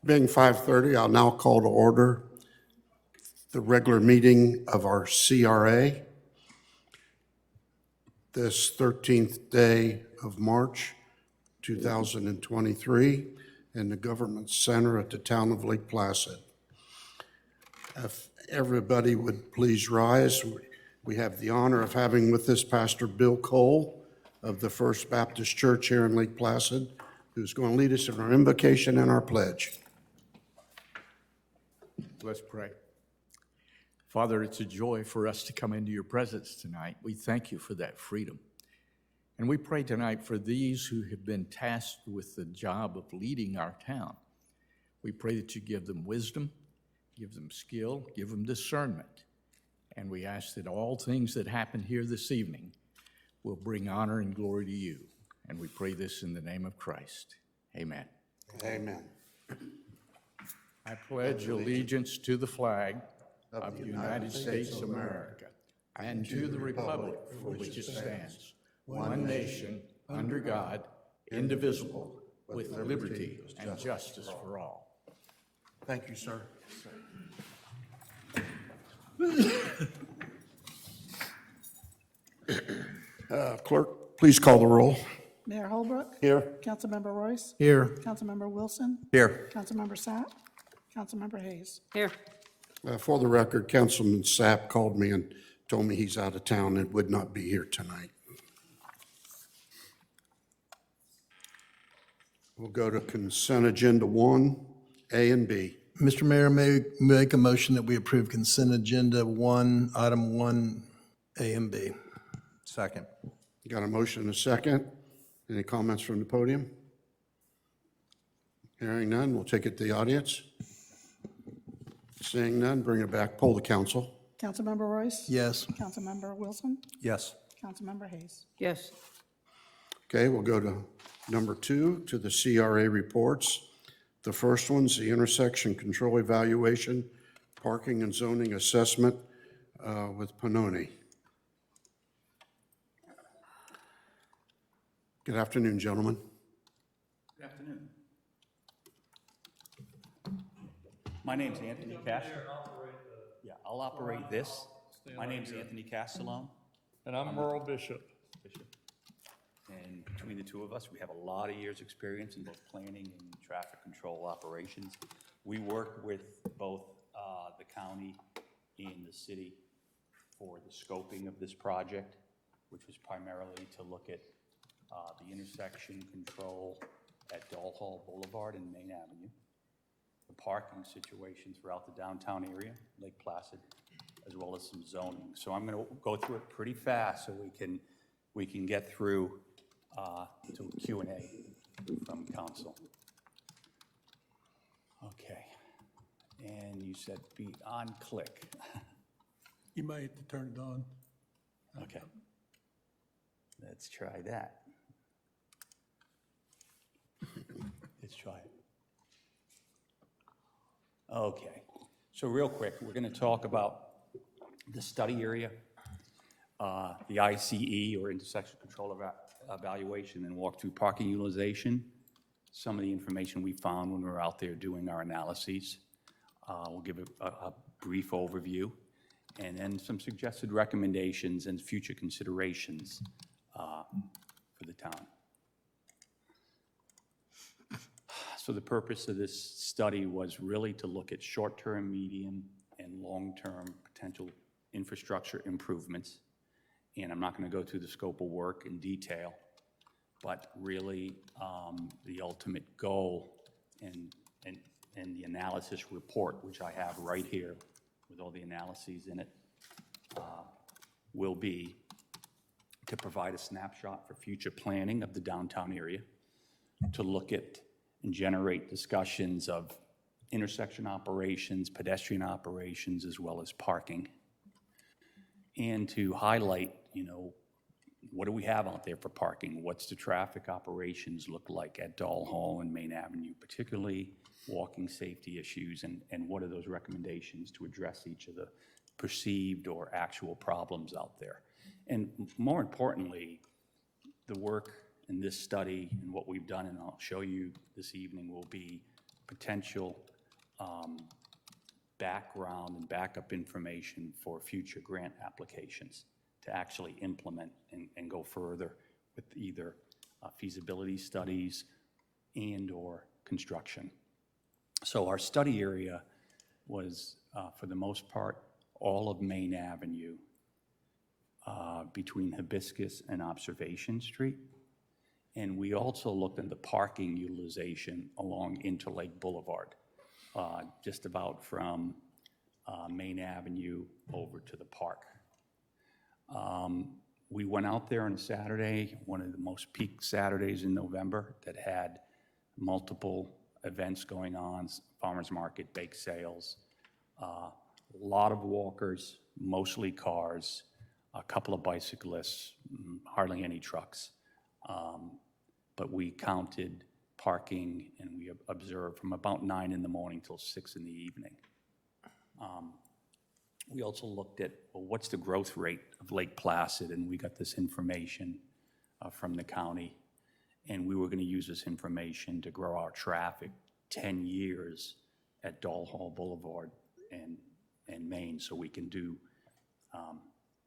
Being 5:30, I'll now call to order the regular meeting of our CRA this 13th day of March, 2023, in the Government Center at the town of Lake Placid. If everybody would please rise, we have the honor of having with us Pastor Bill Cole of the First Baptist Church here in Lake Placid, who's going to lead us in our invocation and our pledge. Let's pray. Father, it's a joy for us to come into your presence tonight. We thank you for that freedom. And we pray tonight for these who have been tasked with the job of leading our town. We pray that you give them wisdom, give them skill, give them discernment. And we ask that all things that happen here this evening will bring honor and glory to you. And we pray this in the name of Christ. Amen. Amen. I pledge allegiance to the flag of the United States of America and to the republic for which it stands, one nation, under God, indivisible, with liberty and justice for all. Thank you, sir. Clerk, please call the roll. Mayor Holbrook. Here. Councilmember Royce. Here. Councilmember Wilson. Here. Councilmember Sapp. Councilmember Hayes. Here. For the record, Councilman Sapp called me and told me he's out of town and would not be here tonight. We'll go to consent agenda 1, A and B. Mr. Mayor, may make a motion that we approve consent agenda 1, item 1, A and B. Second. Got a motion and a second. Any comments from the podium? Hearing none, we'll take it to the audience. Seeing none, bring it back. Poll the council. Councilmember Royce. Yes. Councilmember Wilson. Yes. Councilmember Hayes. Yes. Okay, we'll go to number 2, to the CRA reports. The first one's the intersection control evaluation, parking and zoning assessment with Pennoni. Good afternoon, gentlemen. Good afternoon. My name's Anthony Cash. Yeah, I'll operate this. My name's Anthony Castellone. And I'm Merle Bishop. And between the two of us, we have a lot of years' experience in both planning and traffic control operations. We work with both the county and the city for the scoping of this project, which was primarily to look at the intersection control at Dole Hall Boulevard and Main Avenue, the parking situation throughout the downtown area, Lake Placid, as well as some zoning. So I'm going to go through it pretty fast so we can get through to a Q&A from council. Okay, and you said be on click. You might have to turn it on. Okay, let's try that. Let's try it. Okay, so real quick, we're going to talk about the study area, the ICE or intersection control evaluation, and walk through parking utilization, some of the information we found when we were out there doing our analyses. We'll give a brief overview, and then some suggested recommendations and future considerations for the town. So the purpose of this study was really to look at short-term, medium, and long-term potential infrastructure improvements. And I'm not going to go through the scope of work in detail, but really the ultimate goal and the analysis report, which I have right here with all the analyses in it, will be to provide a snapshot for future planning of the downtown area, to look at and generate discussions of intersection operations, pedestrian operations, as well as parking, and to highlight, what do we have out there for parking? What's the traffic operations look like at Dole Hall and Main Avenue, particularly walking safety issues, and what are those recommendations to address each of the perceived or actual problems out there? And more importantly, the work in this study and what we've done, and I'll show you this evening, will be potential background and backup information for future grant applications to actually implement and go further with either feasibility studies and/or construction. So our study area was, for the most part, all of Main Avenue between Hibiscus and Observation Street. And we also looked at the parking utilization along Interlake Boulevard, just about from Main Avenue over to the park. We went out there on a Saturday, one of the most peak Saturdays in November, that had multiple events going on, farmers market, bake sales, a lot of walkers, mostly cars, a couple of bicyclists, hardly any trucks. But we counted parking and we observed from about 9 in the morning till 6 in the evening. We also looked at, well, what's the growth rate of Lake Placid, and we got this information from the county, and we were going to use this information to grow our traffic 10 years at Doll Hall Boulevard and Main, so we can do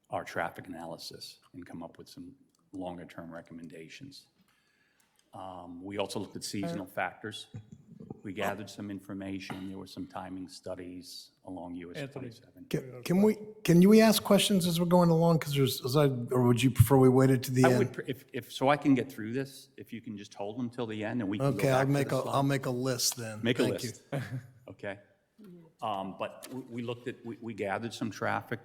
our traffic analysis and come up with some longer-term recommendations. We also looked at seasonal factors. We gathered some information. There were some timing studies along US 27. Can we ask questions as we're going along? Because or would you prefer we waited to the I end? would, so I can get through this, if you can just hold them till the end and we can go Okay, back to the I'll slide. make a list then. Make a Thank you. list. Okay. But we looked at, we gathered some traffic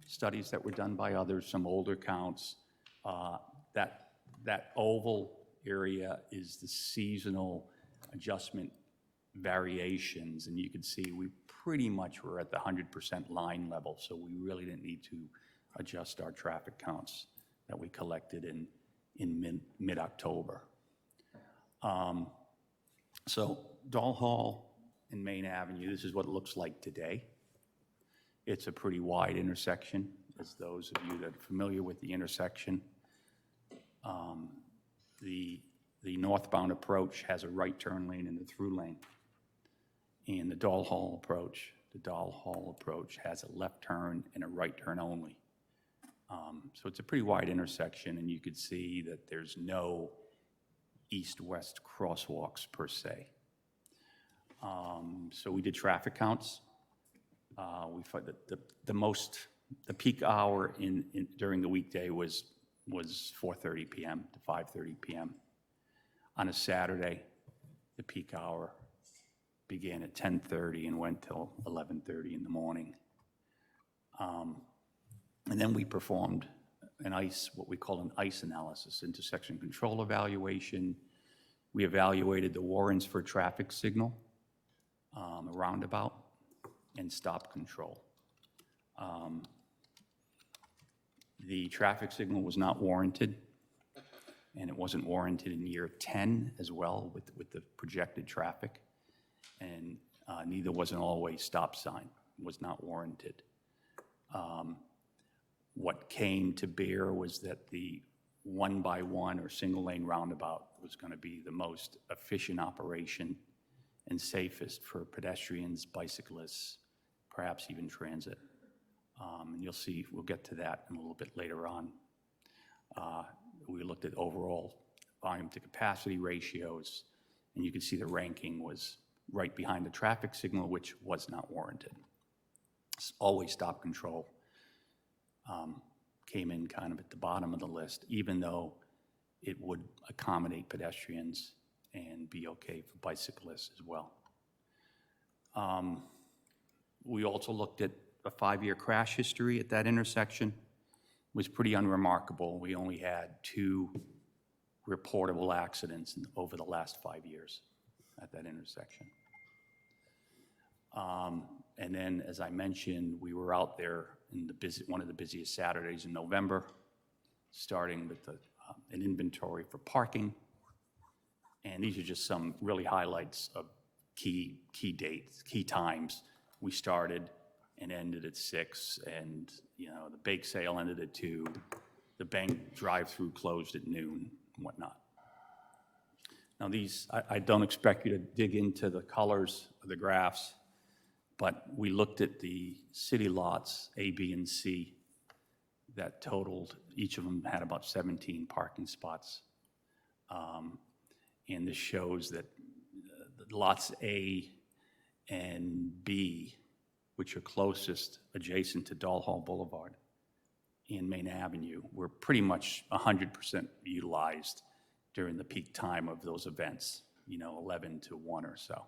studies that were done by others, some older counts. That oval area is the seasonal adjustment variations, and you can see we pretty much were at the 100% line level, so we really didn't need to adjust our traffic counts that we collected in mid-October. So Doll Hall and Main Avenue, this is what it looks like today. It's a pretty wide intersection, as those of you that are familiar with the intersection. The northbound approach has a right turn lane and a through lane. And the Doll Hall approach has a left turn and a right turn only. So it's a pretty wide intersection, and you could see that there's no east-west crosswalks per se. So we did traffic counts. We found that the peak hour during the weekday was 4:30 p.m. to 5:30 p.m. On a Saturday, the peak hour began at 10:30 and went till 11:30 in the morning. And then we performed what we call an ICE analysis, intersection control evaluation. We evaluated the warrants for traffic signal, a roundabout, and stop control. The traffic signal was not warranted, and it wasn't warranted in year 10 as well with the projected traffic, and neither was an all-way stop sign. It was not warranted. What came to bear was that the one-by-one or single-lane roundabout was going to be the most efficient operation and safest for pedestrians, bicyclists, perhaps even transit. And you'll see, we'll get to that in a little bit later on. We looked at overall volume to capacity ratios, and you can see the ranking was right behind the traffic signal, which was not warranted. Always stop control came in kind of at the bottom of the list, even though it would accommodate pedestrians and be okay for bicyclists as well. We also looked at a 5-year crash history at that intersection. It was pretty unremarkable. We only had 2 reportable accidents over the last 5 years at that intersection. And then, as I mentioned, we were out there in one of the busiest Saturdays in November, starting with an inventory for parking. And these are just some really highlights of key dates, key times. We started and ended at 6, and the bake sale ended at 2. The bank drive-through closed at noon and whatnot. Now these, I don't expect you to dig into the colors of the graphs, but we looked at the city lots, A, B, and C, that totaled, each of them had about 17 parking spots. And this shows that the lots A and B, which are closest adjacent to Doll Hall Boulevard and Main Avenue, were pretty much 100% utilized during the peak time of those events, 11 to 1 or so.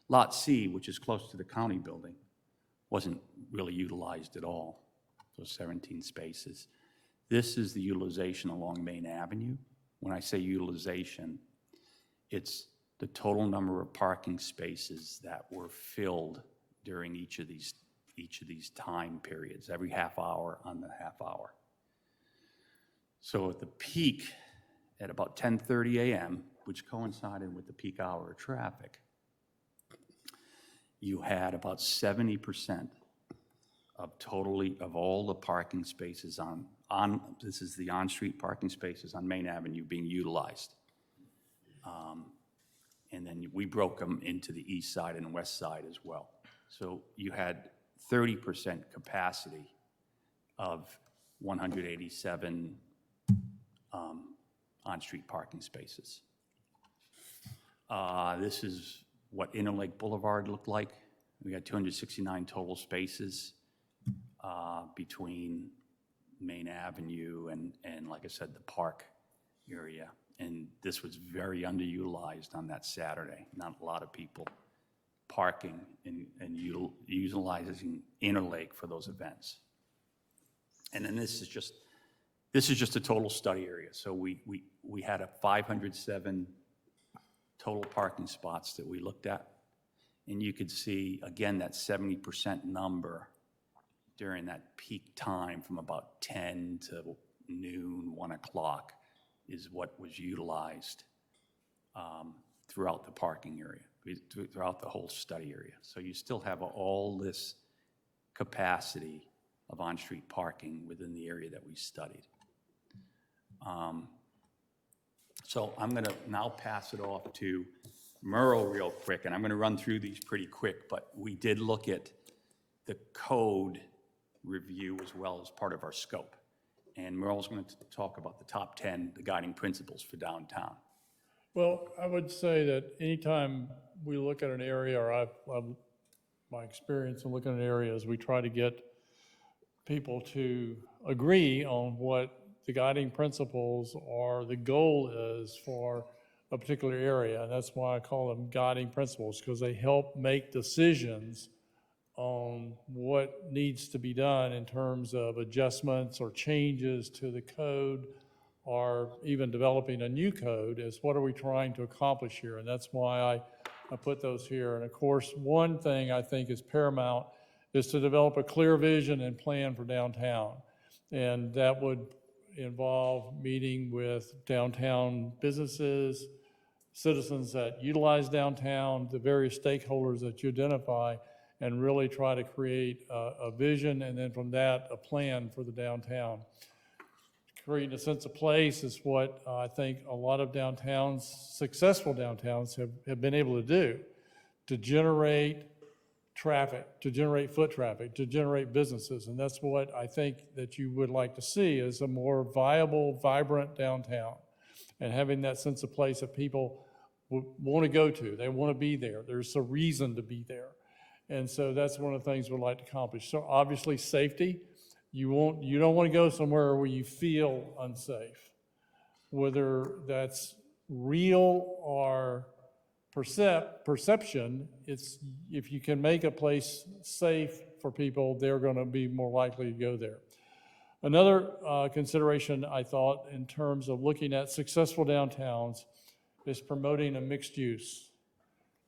Lot C, which is close to the county building, wasn't really utilized at all, those 17 spaces. This is the utilization along Main Avenue. When I say utilization, it's the total number of parking spaces that were filled during each of these time periods, every half hour on the half hour. So at the peak, at about 10:30 a.m., which coincided with the peak hour of traffic, you had about 70% of all the parking spaces this is the on-street parking spaces on Main Avenue being utilized. And then we broke them into the east side and west side as well. So you had 30% capacity of 187 on-street parking spaces. This is what Interlake Boulevard looked like. We had 269 total spaces between Main Avenue and like I said, the park area. And this was very underutilized on that Saturday. Not a lot of people parking and utilizing Interlake for those events. And then this is just a total study area. So we had a 507 total parking spots that we looked at. And you could see, again, that 70% number during that peak time from about 10 to noon, 1 o'clock is what was utilized throughout the parking area, throughout the whole study area. So you still have all this capacity of on-street parking within the area that we studied. So I'm going to now pass it off to Merle real quick, and I'm going to run through these pretty quick, but we did look at the code review as well as part of our scope. And Merle's going to talk about the top 10, the guiding principles for downtown. Well, I would say that anytime we look at an area, or my experience in looking at areas, we try to get people to agree on what the guiding principles or the goal is for a particular area. And that's why I call them guiding principles, because they help make decisions on what needs to be done in terms of adjustments or changes to the code, or even developing a new code, is what are we trying to accomplish here? And that's why I put those here. And of course, one thing I think is paramount is to develop a clear vision and plan for downtown. And that would involve meeting with downtown businesses, citizens that utilize downtown, the various stakeholders that you identify, and really try to create a vision, and then from that, a plan for the downtown. Creating a sense of place is what I think a lot of downtowns, successful downtowns, have been able to do, to generate traffic, to generate foot traffic, to generate businesses. And that's what I think that you would like to see, is a more viable, vibrant downtown, and having that sense of place that people want to go to. They want to be there. There's a reason to be there. And so that's one of the things we'd like to accomplish. So obviously safety, you don't want to go somewhere where you feel unsafe, whether that's real or perception. It's, if you can make a place safe for people, they're going to be more likely to go there. Another consideration I thought in terms of looking at successful downtowns is promoting a mixed use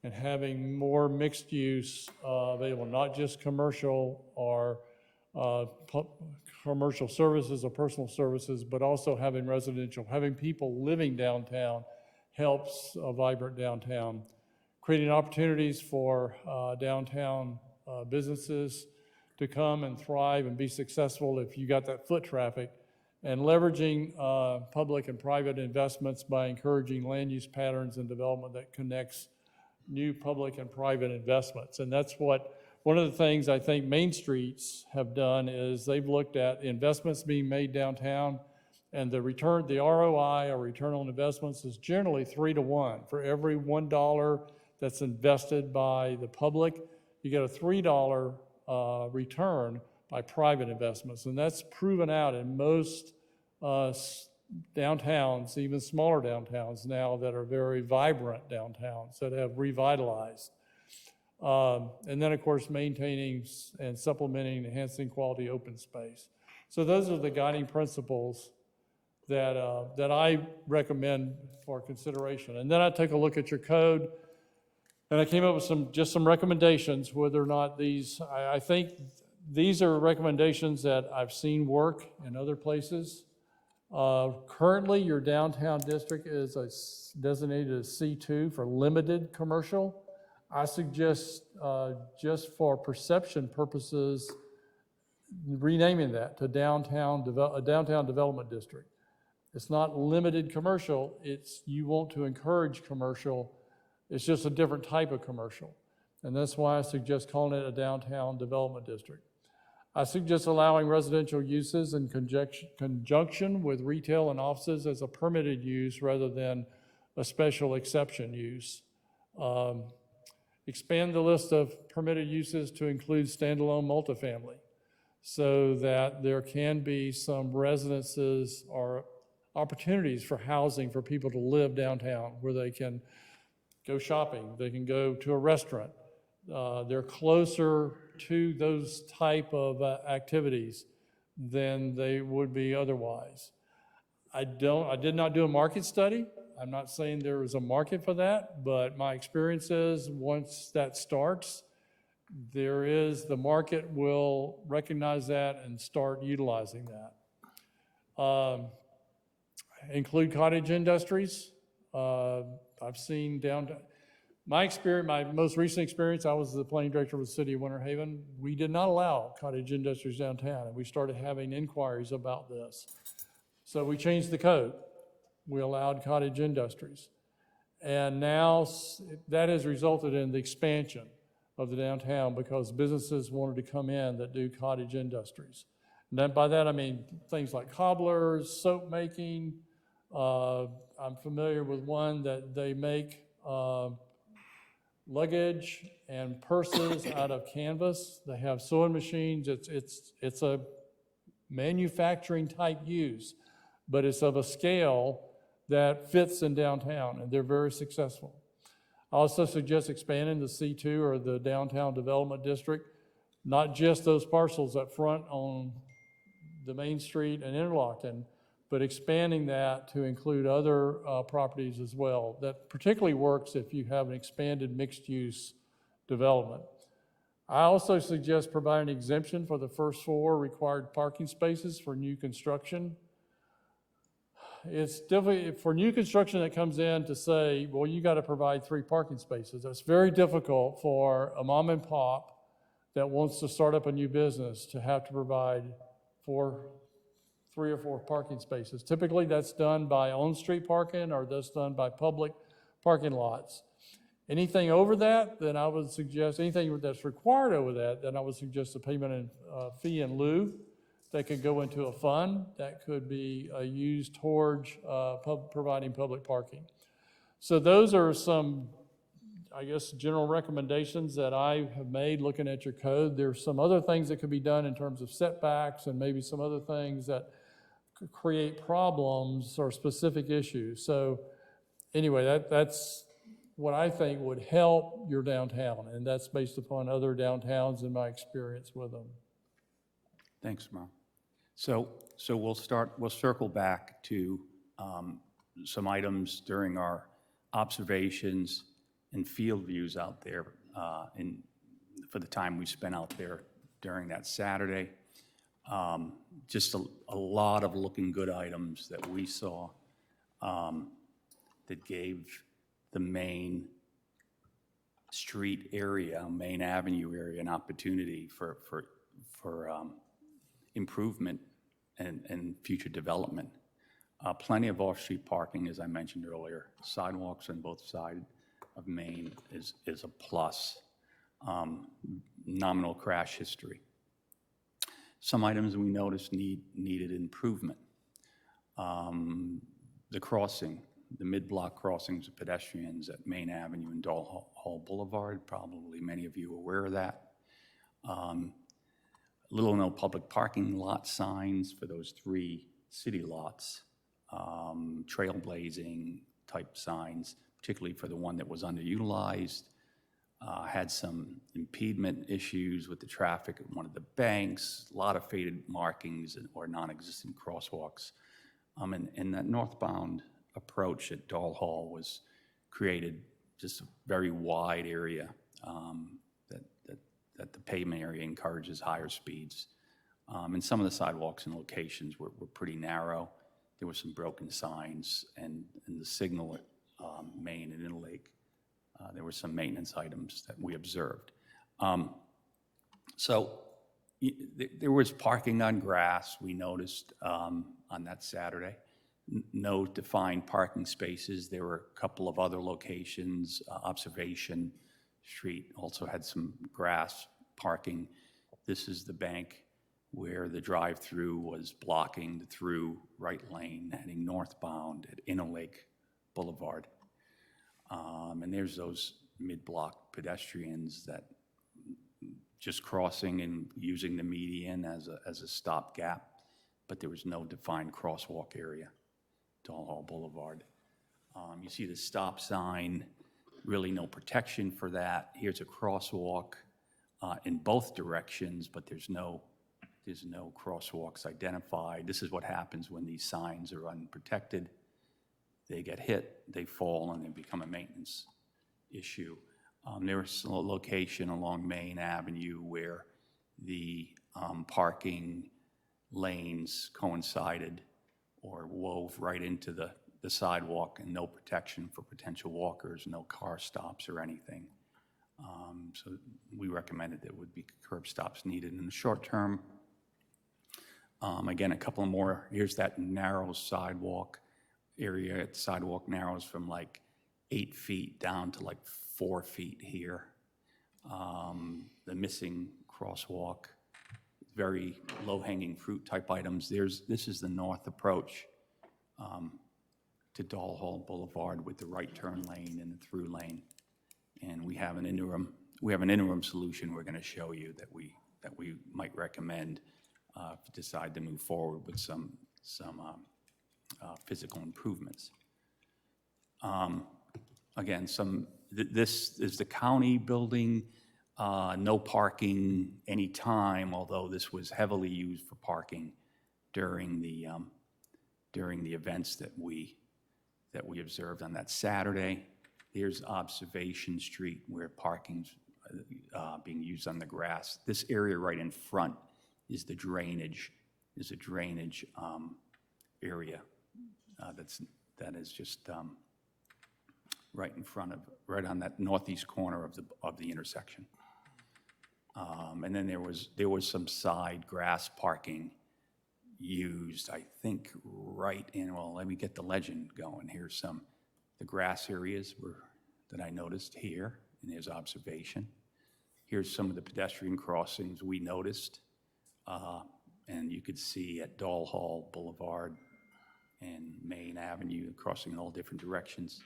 and having more mixed use available, not just commercial or commercial services or personal services, but also having residential. Having people living downtown helps a vibrant downtown. Creating opportunities for downtown businesses to come and thrive and be successful. If you got that foot traffic, and leveraging public and private investments by encouraging land use patterns and development that connects new public and private investments. And that's what, one of the things I think Main Streets have done is they've looked at investments being made downtown, and the return, the ROI, or return on investments, is generally 3 to 1. For every $1 that's invested by the public, you get a $3 return by private investments. And that's proven out in most downtowns, even smaller downtowns now that are very vibrant downtowns that have revitalized. And then, of course, maintaining and supplementing, enhancing quality open space. So those are the guiding principles that I recommend for consideration. And then I took a look at your code, and I came up with just some recommendations, whether or not these, I think these are recommendations that I've seen work in other places. Currently, your downtown district is designated as C2 for limited commercial. I suggest, just for perception purposes, renaming that to downtown development district. It's not limited commercial, you want to encourage commercial. It's just a different type of commercial. And that's why I suggest calling it a downtown development district. I suggest allowing residential uses in conjunction with retail and offices as a permitted use rather than a special exception use. Expand the list of permitted uses to include standalone multifamily so that there can be some residences or opportunities for housing for people to live downtown where they can go shopping, they can go to a restaurant. They're closer to those type of activities than they would be otherwise. I did not do a market study. I'm not saying there is a market for that, but my experience is once that starts, the market will recognize that and start utilizing that. Include cottage industries. I've seen downtown. My most recent experience, I was the planning director with the city of Winter Haven. We did not allow cottage industries downtown, and we started having inquiries about this. So we changed the code. We allowed cottage industries. And now that has resulted in the expansion of the downtown because businesses wanted to come in that do cottage industries. And then by that I mean things like cobblers, soap making. I'm familiar with one that they make luggage and purses out of canvas. They have sewing machines. It's a manufacturing type use, but it's of a scale that fits in downtown, and they're very successful. I also suggest expanding the C2 or the downtown development district, not just those parcels up front on the Main Street and Interlochen, but expanding that to include other properties as well. That particularly works if you have an expanded mixed-use development. I also suggest providing exemption for the first 4 required parking spaces for new construction. It's difficult for new construction that comes in to say, well, you got to provide 3 parking spaces. That's very difficult for a mom and pop that wants to start up a new business to have to provide 3 or 4 parking spaces. Typically, that's done by on-street parking or that's done by public parking lots. Anything over that, then I would suggest, anything that's required over that, then I would suggest a payment and fee in lieu that could go into a fund that could be used towards providing public parking. So those are some, I guess, general recommendations that I have made looking at your code. There's some other things that could be done in terms of setbacks and maybe some other things that could create problems or specific issues. So anyway, that's what I think would help your downtown, and that's based upon other downtowns and my experience with them. Thanks, Merle. So we'll circle back to some items during our observations and field views out there for the time we spent out there during that Saturday. Just a lot of looking good items that we saw that gave the Main Street area, Main Avenue area, an opportunity for improvement and future development. Plenty of off-street parking, as I mentioned earlier. Sidewalks on both sides of Main is a plus. Nominal crash history. Some items we noticed needed improvement. The crossing, the mid-block crossings of pedestrians at Main Avenue and Dole Hall Boulevard, probably many of you are aware of that. Little or no public parking lot signs for those 3 city lots. Trailblazing type signs, particularly for the one that was underutilized. Had some impediment issues with the traffic at one of the banks, a lot of faded markings or non-existent crosswalks. And that northbound approach at Dole Hall was created just a very wide area that the pavement area encourages higher speeds. And some of the sidewalks and locations were pretty narrow. There were some broken signs, and the signal at Main and Interlake, there were some maintenance items that we observed. So there was parking on grass, we noticed on that Saturday. No defined parking spaces. There were a couple of other locations. Observation Street also had some grass parking. This is the bank where the drive-through was blocking the through right lane heading northbound at Interlake Boulevard. And there's those mid-block pedestrians that just crossing and using the median as a stopgap, but there was no defined crosswalk area, Dole Hall Boulevard. You see the stop sign, really no protection for that. Here's a crosswalk in both directions, but there's no crosswalks identified. This is what happens when these signs are unprotected. They get hit, they fall, and they become a maintenance issue. There was a location along Main Avenue where the parking lanes coincided or wove right into the sidewalk, and no protection for potential walkers, no car stops or anything. So we recommended there would be curb stops needed in the short term. Again, a couple more. Here's that narrow sidewalk area. The sidewalk narrows from like 8 feet down to like 4 feet here. The missing crosswalk, very low-hanging fruit type items. This is the north approach to Dole Hall Boulevard with the right turn lane and the through lane. And we have an interim solution we're going to show you that we might recommend if you decide to move forward with some physical improvements. Again, this is the county building, no parking anytime, although this was heavily used for parking during the events that we observed on that Saturday. Here's Observation Street where parking's being used on the grass. This area right in front is the drainage, area that is just right in front of, right on that northeast corner of the intersection. And then there was some side grass parking used, I think, right in, well, let me get the legend going. Here's the grass areas that I noticed here, and there's Observation. Here's some of the pedestrian crossings we noticed, and you could see at Dole Hall Boulevard and Main Avenue crossing in all different directions.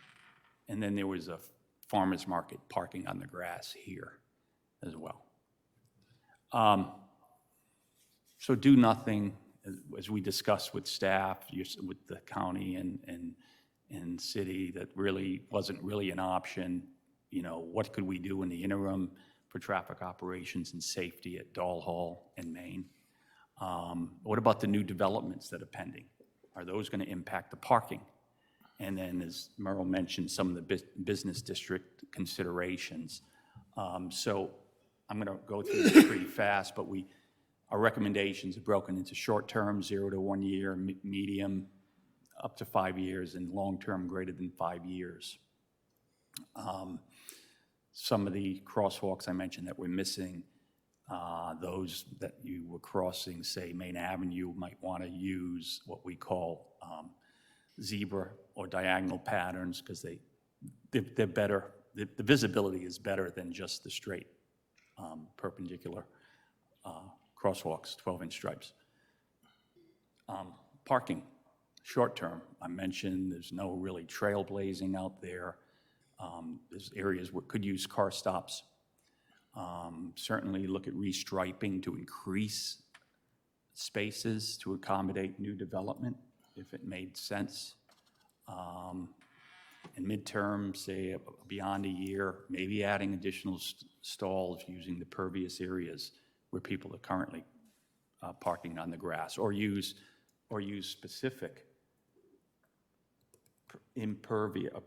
And then there was a farmer's market parking on the grass here as well. So do nothing, as we discussed with staff, with the county and city, that really wasn't really an option. You know, what could we do in the interim for traffic operations and safety at Dole Hall and Main? What about the new developments that are pending? Are those going to impact the parking? And then, as Merrill mentioned, some of the business district considerations. So I'm going to go through this pretty fast, but our recommendations are broken into short-term, 0 to 1 year, medium, up to 5 years, and long-term, greater than 5 years. Some of the crosswalks I mentioned that we're missing, Those that you were crossing, say, Main Avenue, might want to use what we call zebra or diagonal patterns, because they're better. The visibility is better than just the straight perpendicular crosswalks, 12-inch stripes. Parking, short term, I mentioned there's no really trailblazing out there. There's areas where could use car stops. Certainly look at restriping to increase spaces to accommodate new development, if it made sense. And midterm, say beyond a year, maybe adding additional stalls using the pervious areas where people are currently parking on the grass, or use specific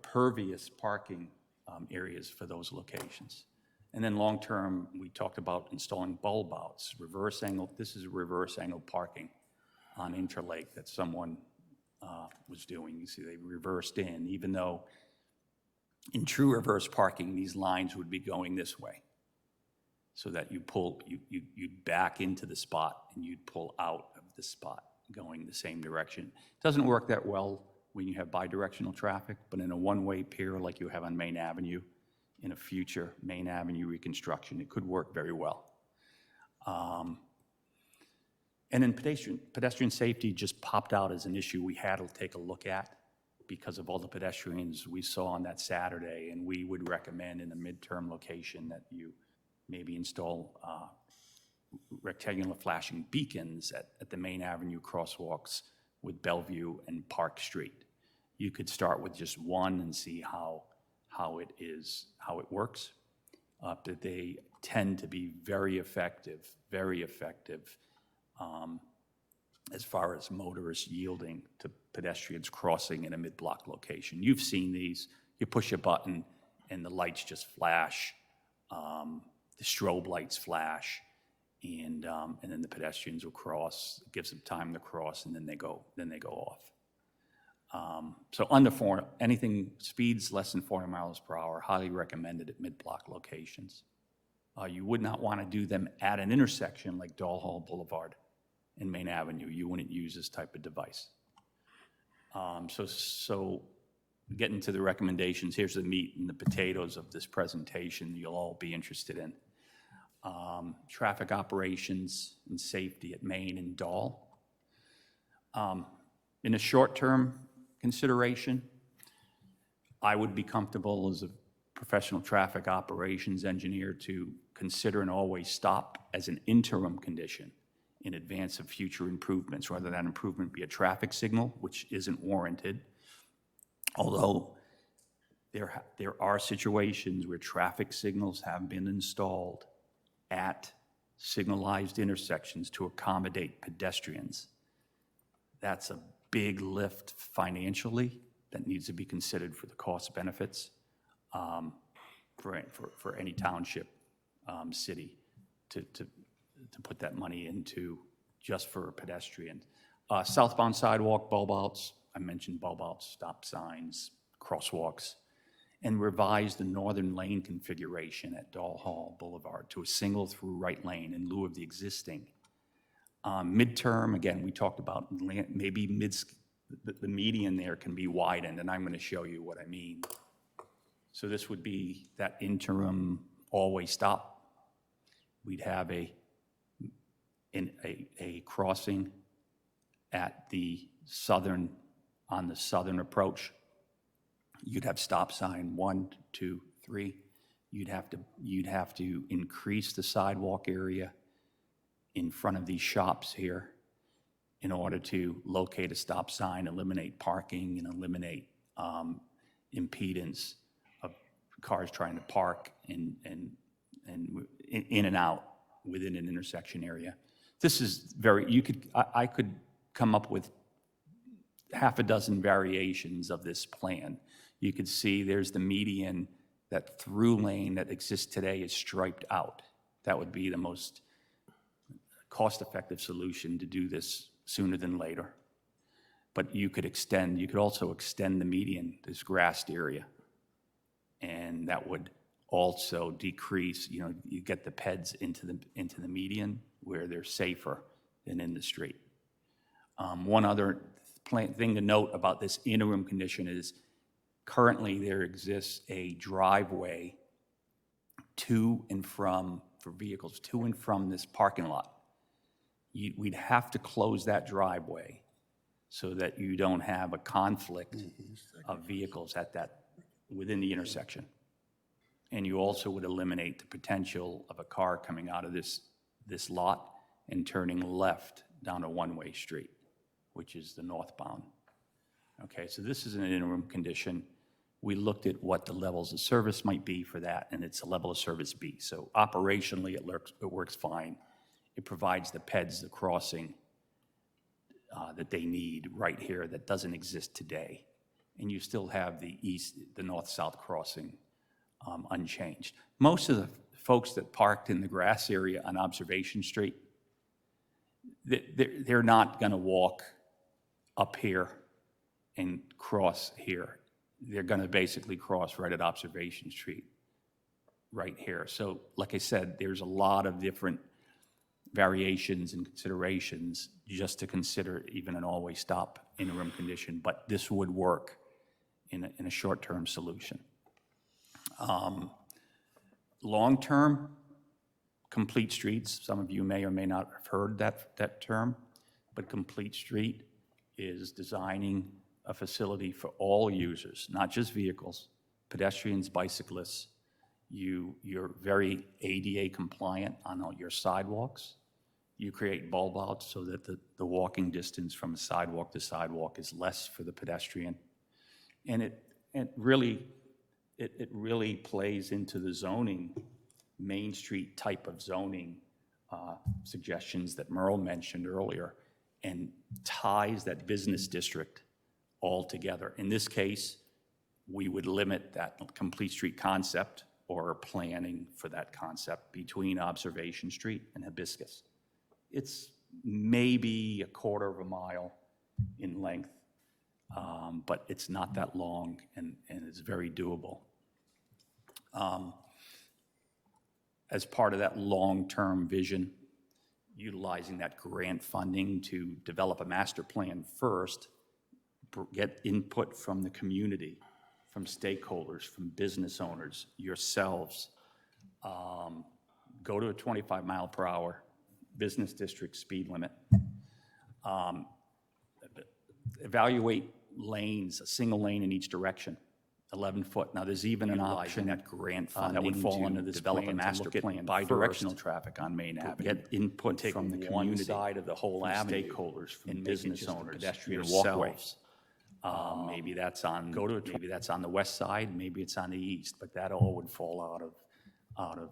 pervious parking areas for those locations. And then long-term, we talked about installing bulb outs, reverse angle. This is reverse angle parking on Interlake that someone was doing. You see, they reversed in, even though in true reverse parking, these lines would be going this way, so that you'd back into the spot and you'd pull out of the spot going the same direction. It doesn't work that well when you have bidirectional traffic, but in a one-way pier like you have on Main Avenue, in a future Main Avenue reconstruction, it could work very well. And then pedestrian safety just popped out as an issue we had to take a look at because of all the pedestrians we saw on that Saturday, and we would recommend in a midterm location that you maybe install rectangular flashing beacons at the Main Avenue crosswalks with Bellevue and Park Street. You could start with just one and see how it works. But they tend to be very effective as far as motorists yielding to pedestrians crossing in a mid-block location. You've seen these. You push a button and the lights just flash, the strobe lights flash, and then the pedestrians will cross. It gives them time to cross, and then they go off. So anything speeds less than 40 miles per hour, highly recommended at mid-block locations. You would not want to do them at an intersection like Dahl Hall Boulevard and Main Avenue. You wouldn't use this type of device. So getting to the recommendations, here's the meat and the potatoes of this presentation you'll all be interested in. Traffic operations and safety at Main and Dahl. In a short-term consideration, I would be comfortable as a professional traffic operations engineer to consider an always stop as an interim condition in advance of future improvements, rather than improvement be a traffic signal, which isn't warranted. Although there are situations where traffic signals have been installed at signalized intersections to accommodate pedestrians. That's a big lift financially that needs to be considered for the cost benefits for any township city to put that money into just for pedestrians. Southbound sidewalk bulb outs, I mentioned bulb outs, stop signs, crosswalks, and revise the northern lane configuration at Dahl Hall Boulevard to a single through right lane in lieu of the existing. Midterm, again, we talked about maybe the median there can be widened, and I'm going to show you what I mean. So this would be that interim always stop. We'd have a crossing at on the southern approach. You'd have stop sign 1, 2, 3. You'd have to increase the sidewalk area in front of these shops here in order to locate a stop sign, eliminate parking, and eliminate impedance of cars trying to park and in and out within an intersection area. This is I could come up with half a dozen variations of this plan. You could see there's the median, that through lane that exists today is striped out. That would be the most cost-effective solution to do this sooner than later. But you could also extend the median, this grassed area, and that would also decrease, you get the PEDs into the median where they're safer than in the street. One other thing to note about this interim condition is currently there exists a driveway to and from, for vehicles, to and from this parking lot. We'd have to close that driveway so that you don't have a conflict of vehicles within the intersection. And you also would eliminate the potential of a car coming out of this lot and turning left down a one-way street, which is the northbound. Okay, so this is an interim condition. We looked at what the levels of service might be for that, and it's a level of service B. So operationally, it works fine. It provides the PEDs, the crossing that they need right here that doesn't exist today. And you still have the north-south crossing unchanged. Most of the folks that parked in the grass area on Observation Street, they're not going to walk up here and cross here. They're going to basically cross right at Observation Street, right here. So like I said, there's a lot of different variations and considerations just to consider even an always stop interim condition, but this would work in a short-term solution. Long-term, complete streets, some of you may or may not have heard that term, but complete street is designing a facility for all users, not just vehicles, pedestrians, bicyclists. You're very ADA compliant on all your sidewalks. You create bulb outs so that the walking distance from sidewalk to sidewalk is less for the pedestrian. And it really plays into the zoning, Main Street type of zoning suggestions that Merle mentioned earlier, and ties that business district all together. In this case, we would limit that complete street concept or planning for that concept between Observation Street and Hibiscus. It's maybe a quarter of a mile in length, but it's not that long and it's very doable. As part of that long-term vision, utilizing that grant funding to develop a master plan first, get input from the community, from stakeholders, from business owners, yourselves. Go to a 25 mile per hour business district speed limit. Evaluate lanes, a single lane in each direction, 11 foot. Now, there's even an option that grant funding that would fall under this develop a master plan, bi-directional traffic on Main Avenue. Get input from the community, side of the whole avenue, stakeholders, from business owners, pedestrian walkways. Maybe that's on maybe that's on the west side, maybe it's on the east, but that all would fall out of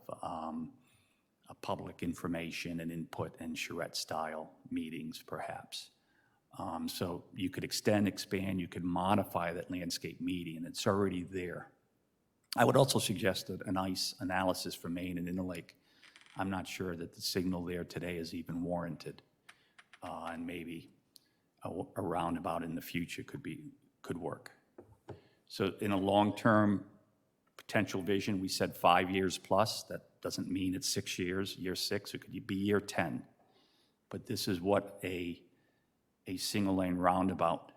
a public information and input and charrette style meetings, perhaps. So you could extend, expand, you could modify that landscape median. It's already there. I would also suggest that a nice analysis for Main and Interlake. I'm not sure that the signal there today is even warranted, and maybe a roundabout in the future could work. So in a long-term potential vision, we said 5 years plus. That doesn't mean it's 6 years, year 6, it could be year 10. But this is what a single-lane roundabout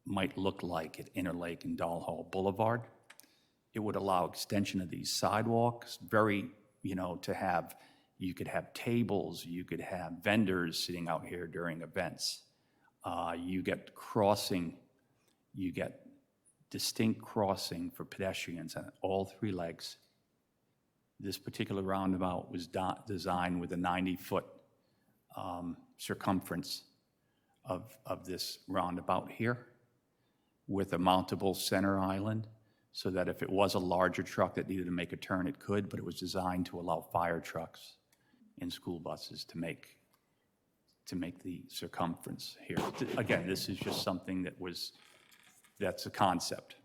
might look like at Interlake and Doll Hall Boulevard. It would allow extension of these sidewalks, very, to have, you could have tables, you could have vendors sitting out here during events. You get crossing, you get distinct crossing for pedestrians on all 3 legs. This particular roundabout was designed with a 90-foot circumference of this roundabout here with a mountable center island so that if it was a larger truck that needed to make a turn, it could, but it was designed to allow fire trucks and school buses to make the circumference here. Again, this is just something that's a concept.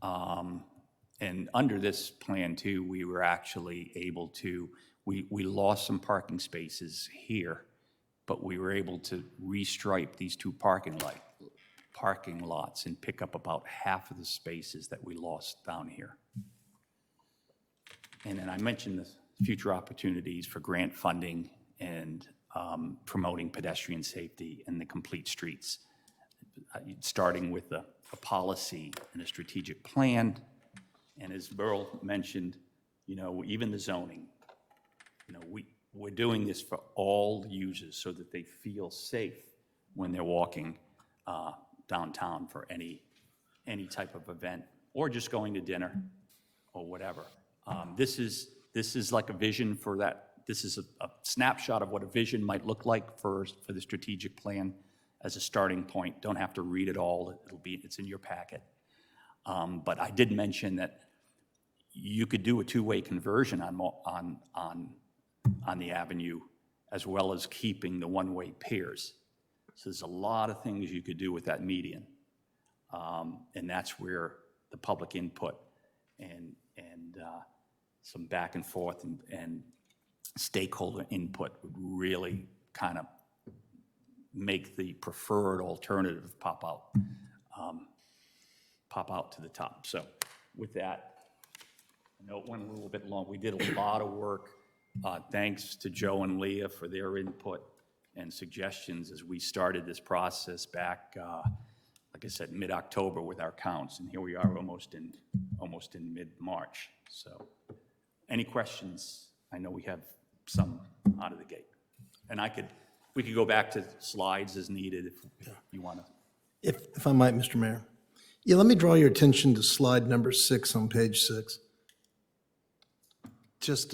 And under this plan too, we were actually able to, we lost some parking spaces here, but we were able to restripe these 2 parking lots and pick up about half of the spaces that we lost down here. And then I mentioned the future opportunities for grant funding and promoting pedestrian safety and the complete streets, starting with a policy and a strategic plan. And as Burl mentioned, even the zoning, we're doing this for all users so that they feel safe when they're walking downtown for any type of event, or just going to dinner or whatever. This is like a vision for that. This is a snapshot of what a vision might look like for the strategic plan as a starting point. Don't have to read it all. It's in your packet. But I did mention that you could do a two-way conversion on the avenue, as well as keeping the one-way pairs. So there's a lot of things you could do with that median. And that's where the public input and some back and forth and stakeholder input would really kind of make the preferred alternative pop out to the top. So with that, I know it went a little bit long. We did a lot of work. Thanks to Joe and Leah for their input and suggestions as we started this process back, like I said, mid-October with our counts, and here we are almost in mid-March. So any questions? I know we have some out of the gate. And we could go back to slides as needed if you want to. If I might, Mr. Mayor. Yeah, let me draw your attention to slide number 6 on page 6. Just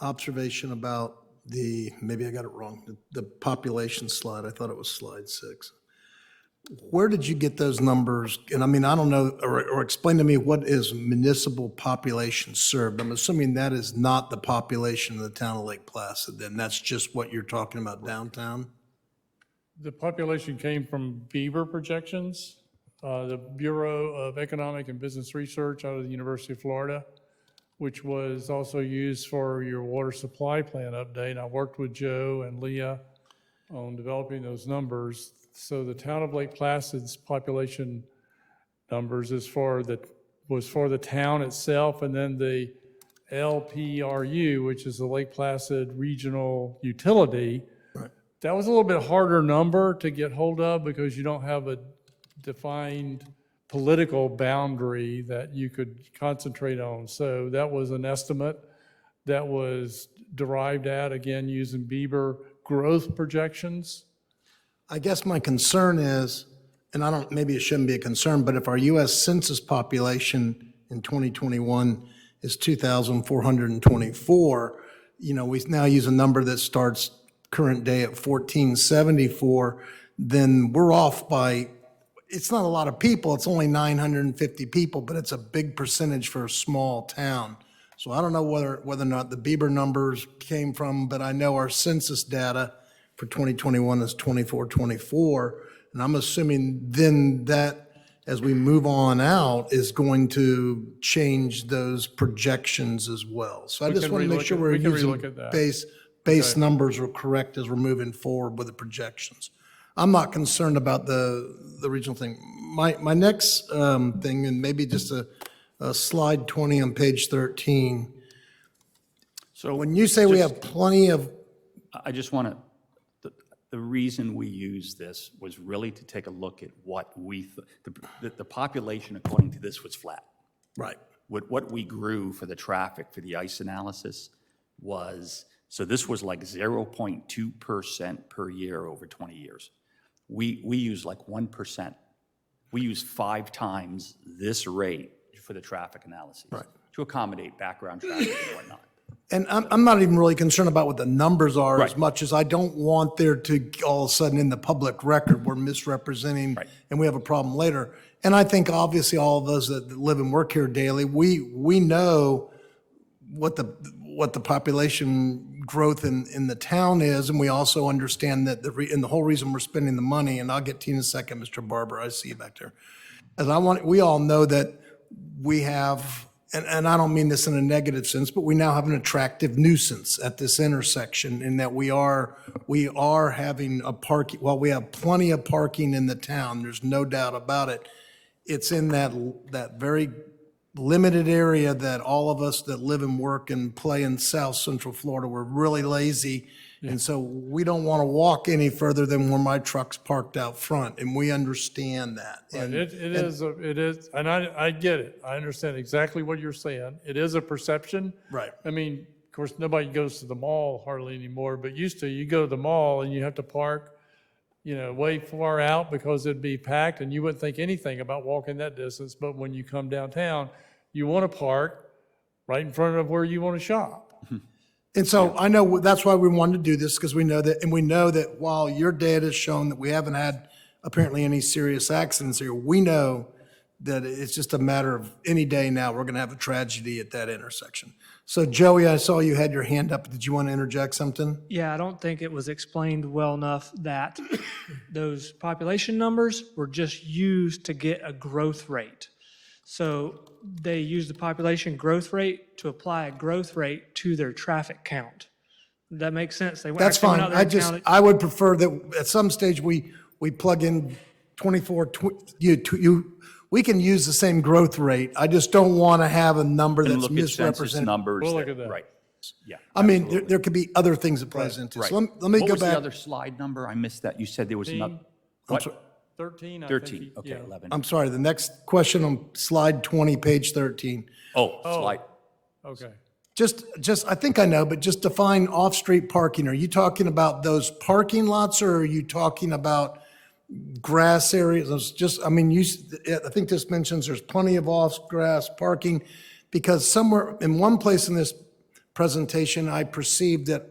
observation about maybe I got it wrong, the population slide. I thought it was slide 6. Where did you get those numbers? And I mean, I don't know, or explain to me what is municipal population served. I'm assuming that is not the population of the town of Lake Placid, then that's just what you're talking about downtown? The population came from Beaver projections, the Bureau of Economic and Business Research out of the University of Florida, which was also used for your water supply plan update. I worked with Joe and Leah on developing those numbers. So the town of Lake Placid's population numbers was for the town itself, and then the LPRU, which is the Lake Placid Regional Utility. Right. That was a little bit harder number to get hold of because you don't have a defined political boundary that you could concentrate on. So that was an estimate that was derived at, again, using Bieber growth projections. I guess my concern is, and maybe it shouldn't be a concern, but if our U.S. Census population in 2021 is 2,424, we now use a number that starts current day at 1,474, then we're off by, it's not a lot of people, it's only 950 people, but it's a big percentage for a small town. So I don't know whether or not the Bieber numbers came from, but I know our census data for 2021 is 2424, and I'm assuming then that, as we move on out, is going to change those projections as well. So I just want to make sure we're using base numbers are correct as we're moving forward with the projections. I'm not concerned about the regional thing. My next thing, and maybe just a slide 20 on page 13. So When you say we have plenty of, I just want to, the reason we use this was really to take a look at what the population, according to this, was flat. right, What we grew for the traffic, for the ICE analysis was, so this was like 0.2% per year over 20 years. We use like 1%. We use 5 times this rate for the traffic analysis. Right. To accommodate background traffic and whatnot. and I'm not even really concerned about what the numbers are as Right. much as I don't want there to, all of a sudden, in the public record, we're misrepresenting, Right. and we have a problem later. And I think obviously all of us that live and work here daily, we know what the population growth in the town is, and we also understand that and the whole reason we're spending the money, and I'll get to you in a second, Mr. Barber, I see you back there. We all know that we have, and I don't mean this in a negative sense, but we now have an attractive nuisance at this intersection in that we are having while we have plenty of parking in the town, there's no doubt about it. It's in that very limited area that all of us that live and work and play in South Central Florida, we're really lazy. And so we don't want to walk any further than where my truck's parked out front, and we understand that. And And it is, and I get it. I understand exactly what you're saying. It is a perception. Right. I mean, of course, nobody goes to the mall hardly anymore, but used to, you go to the mall and you have to park, way far out because it'd be packed and you wouldn't think anything about walking that distance. But when you come downtown, you want to park right in front of where you want to shop. And so I know that's why we wanted to do this, because we know that while your data has shown that we haven't had apparently any serious accidents here, we know that it's just a matter of any day now, we're going to have a tragedy at that intersection. So Joey, I saw you had your hand up. Did you want to interject something? Yeah, I don't think it was explained well enough that those population numbers were just used to get a growth rate. So they use the population growth rate to apply a growth rate to their traffic count. That makes sense. They That's actually went fine. out there and counted- I would prefer that at some stage we plug in 24, we can use the same growth rate. I just don't want to have a number And that's look at census misrepresented. numbers. We'll look at that. Right, yeah. I mean, absolutely. there could be other things that plays into it. Right. So let me What go was the back. other slide number? I missed that. You said there was another, what? 13, I think. 13, okay, yeah. 11. I'm sorry, the next question on slide 20, page 13. Oh, slide, Okay. Just, I think I know, but just define off-street parking. Are you talking about those parking lots, or are you talking about grass areas? It's just, I mean, I think this mentions there's plenty of off-grass parking, because somewhere, in one place in this presentation, I perceived that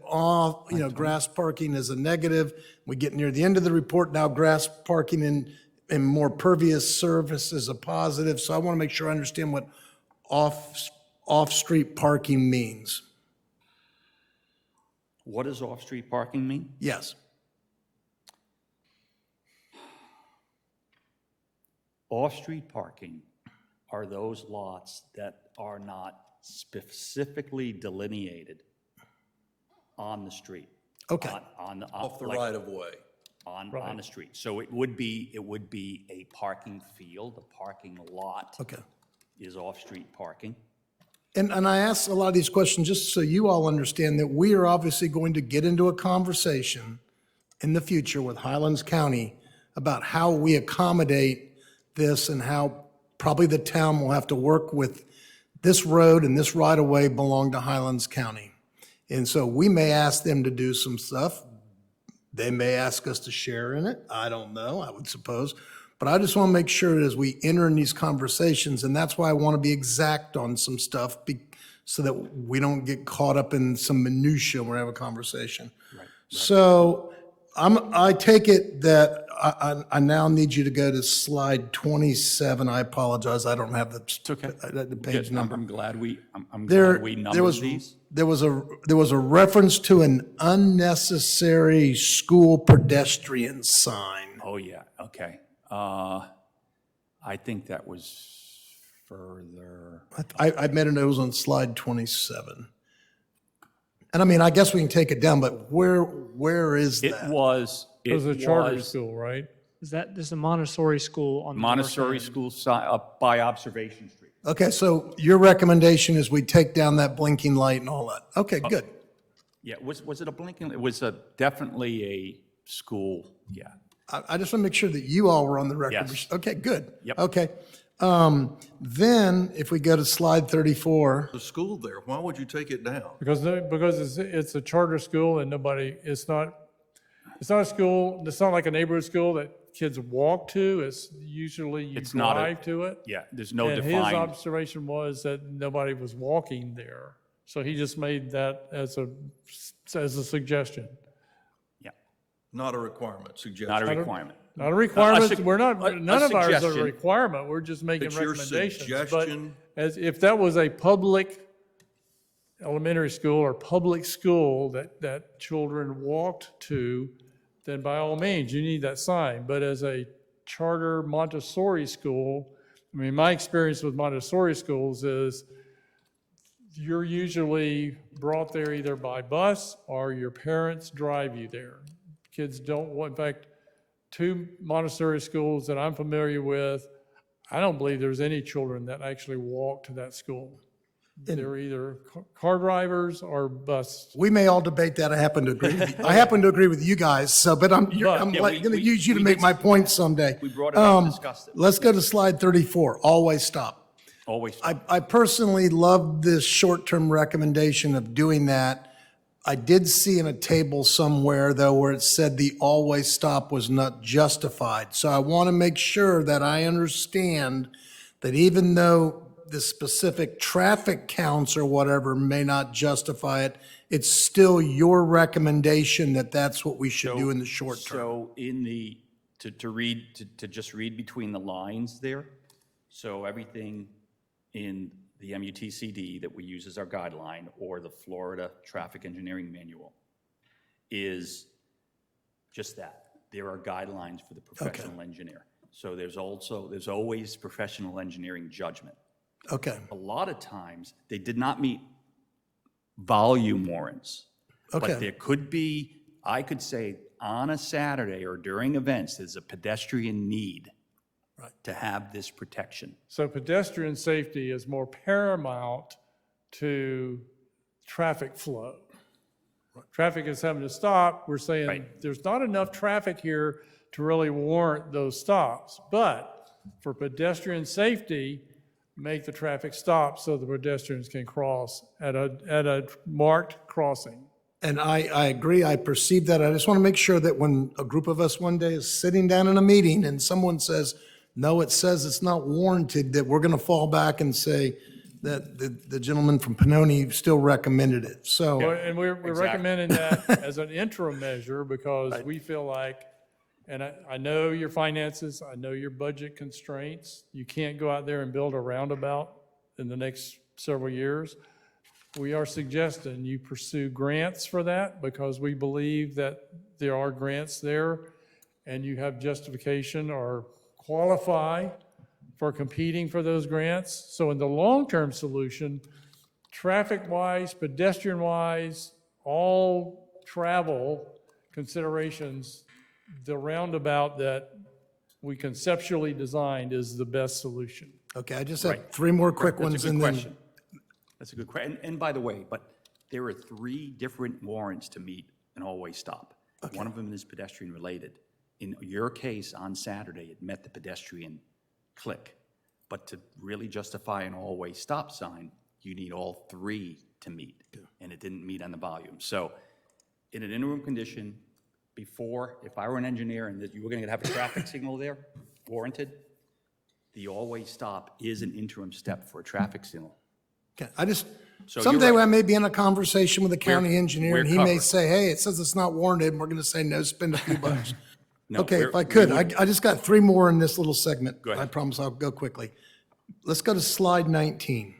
grass parking is a negative. We get near the end of the report, now grass parking in more pervious surface is a positive. So I want to make sure I understand what off-street parking means. what does off-street parking mean? Yes. Off-street parking are those lots that are not specifically delineated on the street. Okay. Off the right of way. On the street. So it would be a parking field, a parking lot Okay. is off-street parking. And I ask a lot of these questions just so you all understand that we are obviously going to get into a conversation in the future with Highlands County about how we accommodate this, and how probably the town will have to work with this road and this right-of-way belong to Highlands County. And so we may ask them to do some stuff. They may ask us to share in it. I don't know, I would suppose. But I just want to make sure that as we enter in these conversations, and that's why I want to be exact on some stuff, so that we don't get caught up in some minutia when we have a conversation. Right. So I take it that I now need you to go to slide 27. I apologize, I don't have the page number. I'm glad we There numbered was these. there was a reference to an unnecessary school pedestrian sign. Oh, yeah, okay. I think that was further, I made a note, it was on slide 27. And I mean, I guess we can take it down, but where is it that? was a charter school, right? This is a Montessori school on the north Montessori end. school up by Observation Street. Okay, so your recommendation is we take down that blinking light and all that. Okay, good. Yeah, was it a blinking? It was definitely a school, yeah. I just want to make sure that you all were on the record. Yes. Okay, good. Yep. Okay. Then if we go to slide 34, The school there, why would you take it down? Because it's a charter school and it's not a school, it's not like a neighborhood school that kids walk to. It's usually you It's not drive to it. Yeah, there's no And his defined, observation was that nobody was walking there. So he just made that as a suggestion. yeah, Not a requirement, suggestion. not a requirement. Not a requirement, sug- we're not, a none of ours are a suggestion. requirement, we're just making It's your recommendations. But suggestion. as, if that was a public elementary school or public school that children walked to, then by all means, you need that sign. But as a charter Montessori school, I mean, my experience with Montessori schools is you're usually brought there either by bus or your parents drive you there. Kids don't want, in fact, two Montessori schools that I'm familiar with, I don't believe there's any children that actually walk to that school. They're either car drivers or bus. We may all debate that. I happen to agree. I happen to agree with you guys. So, but I'm Yeah, going to we- use you to we make did- my point someday. We brought it up and discussed it. Let's go to slide 34. Always stop. Always. I personally love this short-term recommendation of doing that. I did see in a table somewhere, though, where it said the always stop was not justified. So I want to make sure that I understand that even though the specific traffic counts or whatever may not justify it, it's still your recommendation that that's what we should do in the short term. So in the, to just read between the lines there, so everything in the MUTCD that we use as our guideline, or the Florida Traffic Engineering Manual, is just that. There are guidelines for the professional engineer. So there's always professional engineering judgment. Okay, A lot of times, they did not meet volume warrants. Okay. But there could be, I could say, on a Saturday or during events, there's a pedestrian need to have this protection. So pedestrian safety is more paramount to traffic flow. Traffic is having to stop. We're saying Right. there's not enough traffic here to really warrant those stops. But for pedestrian safety, make the traffic stop so the pedestrians can cross at a marked crossing. and I agree, I perceive that. I just want to make sure that when a group of us one day is sitting down in a meeting and someone says, no, it says it's not warranted, that we're going to fall back and say that the gentleman from Pennoni still recommended it. So, Well, and we're recommending that as an interim measure because we feel like, and I know your finances, I know your budget constraints. You can't go out there and build a roundabout in the next several years. We are suggesting you pursue grants for that because we believe that there are grants there and you have justification or qualify for competing for those grants. So in the long-term solution, traffic-wise, pedestrian-wise, all travel considerations, the roundabout that we conceptually designed is the best solution. okay, I just have three more quick That's ones a good and then. question. That's a good question. And by the way, but there are 3 different warrants to meet an always stop. One of them is pedestrian related. In your case, on Saturday, it met the pedestrian click. But to really justify an always stop sign, you need all 3 to meet. And it didn't meet on the volume. So in an interim condition, before, if I were an engineer and that you were going to have a traffic signal there, warranted, the always stop is an interim step for a traffic signal. Okay, I just, So you're someday right. I may be in a conversation with the county engineer we're and he may covered. say, hey, it says it's not warranted, and we're going to say, no, spend a few bucks. No, Okay, we're- if I we could, would- I just got 3 more in this little segment. Go ahead. I promise I'll go quickly. Let's go to slide 19.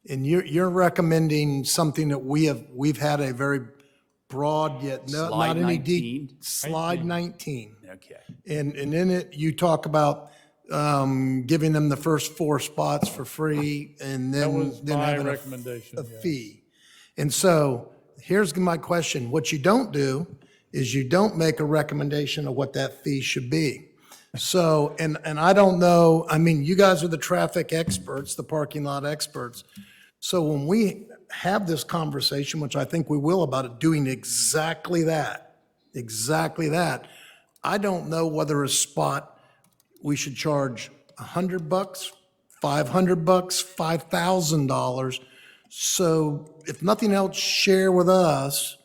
And you're recommending something that we've had a very broad yet not Slide any 19? deep. Slide 19. Okay. And in it, you talk about giving them the first 4 spots for free and That then was my having recommendation, a yes. fee. And so here's my question. What you don't do is you don't make a recommendation of what that fee should be. So, and I don't know, I mean, you guys are the traffic experts, the parking lot experts. So when we have this conversation, which I think we will about it, doing exactly that, I don't know whether a spot we should charge $100, $500, $5,000. So if nothing else, share with us,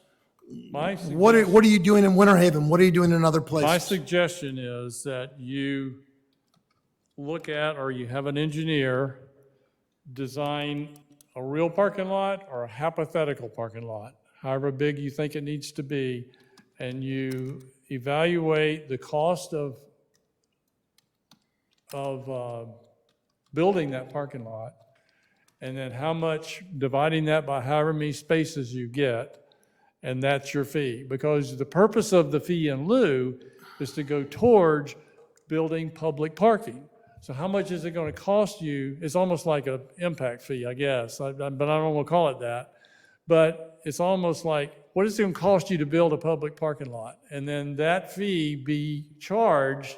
My what are you doing in Winter Haven? What are you doing in other My places? suggestion is that you look at, or you have an engineer design a real parking lot or a hypothetical parking lot, however big you think it needs to be, and you evaluate the cost of building that parking lot, and then how much, dividing that by however many spaces you get, and that's your fee. Because the purpose of the fee in lieu is to go towards building public parking. So how much is it going to cost you? It's almost like an impact fee, I guess, but I don't want to call it that. But it's almost like, what is it going to cost you to build a public parking lot? And then that fee be charged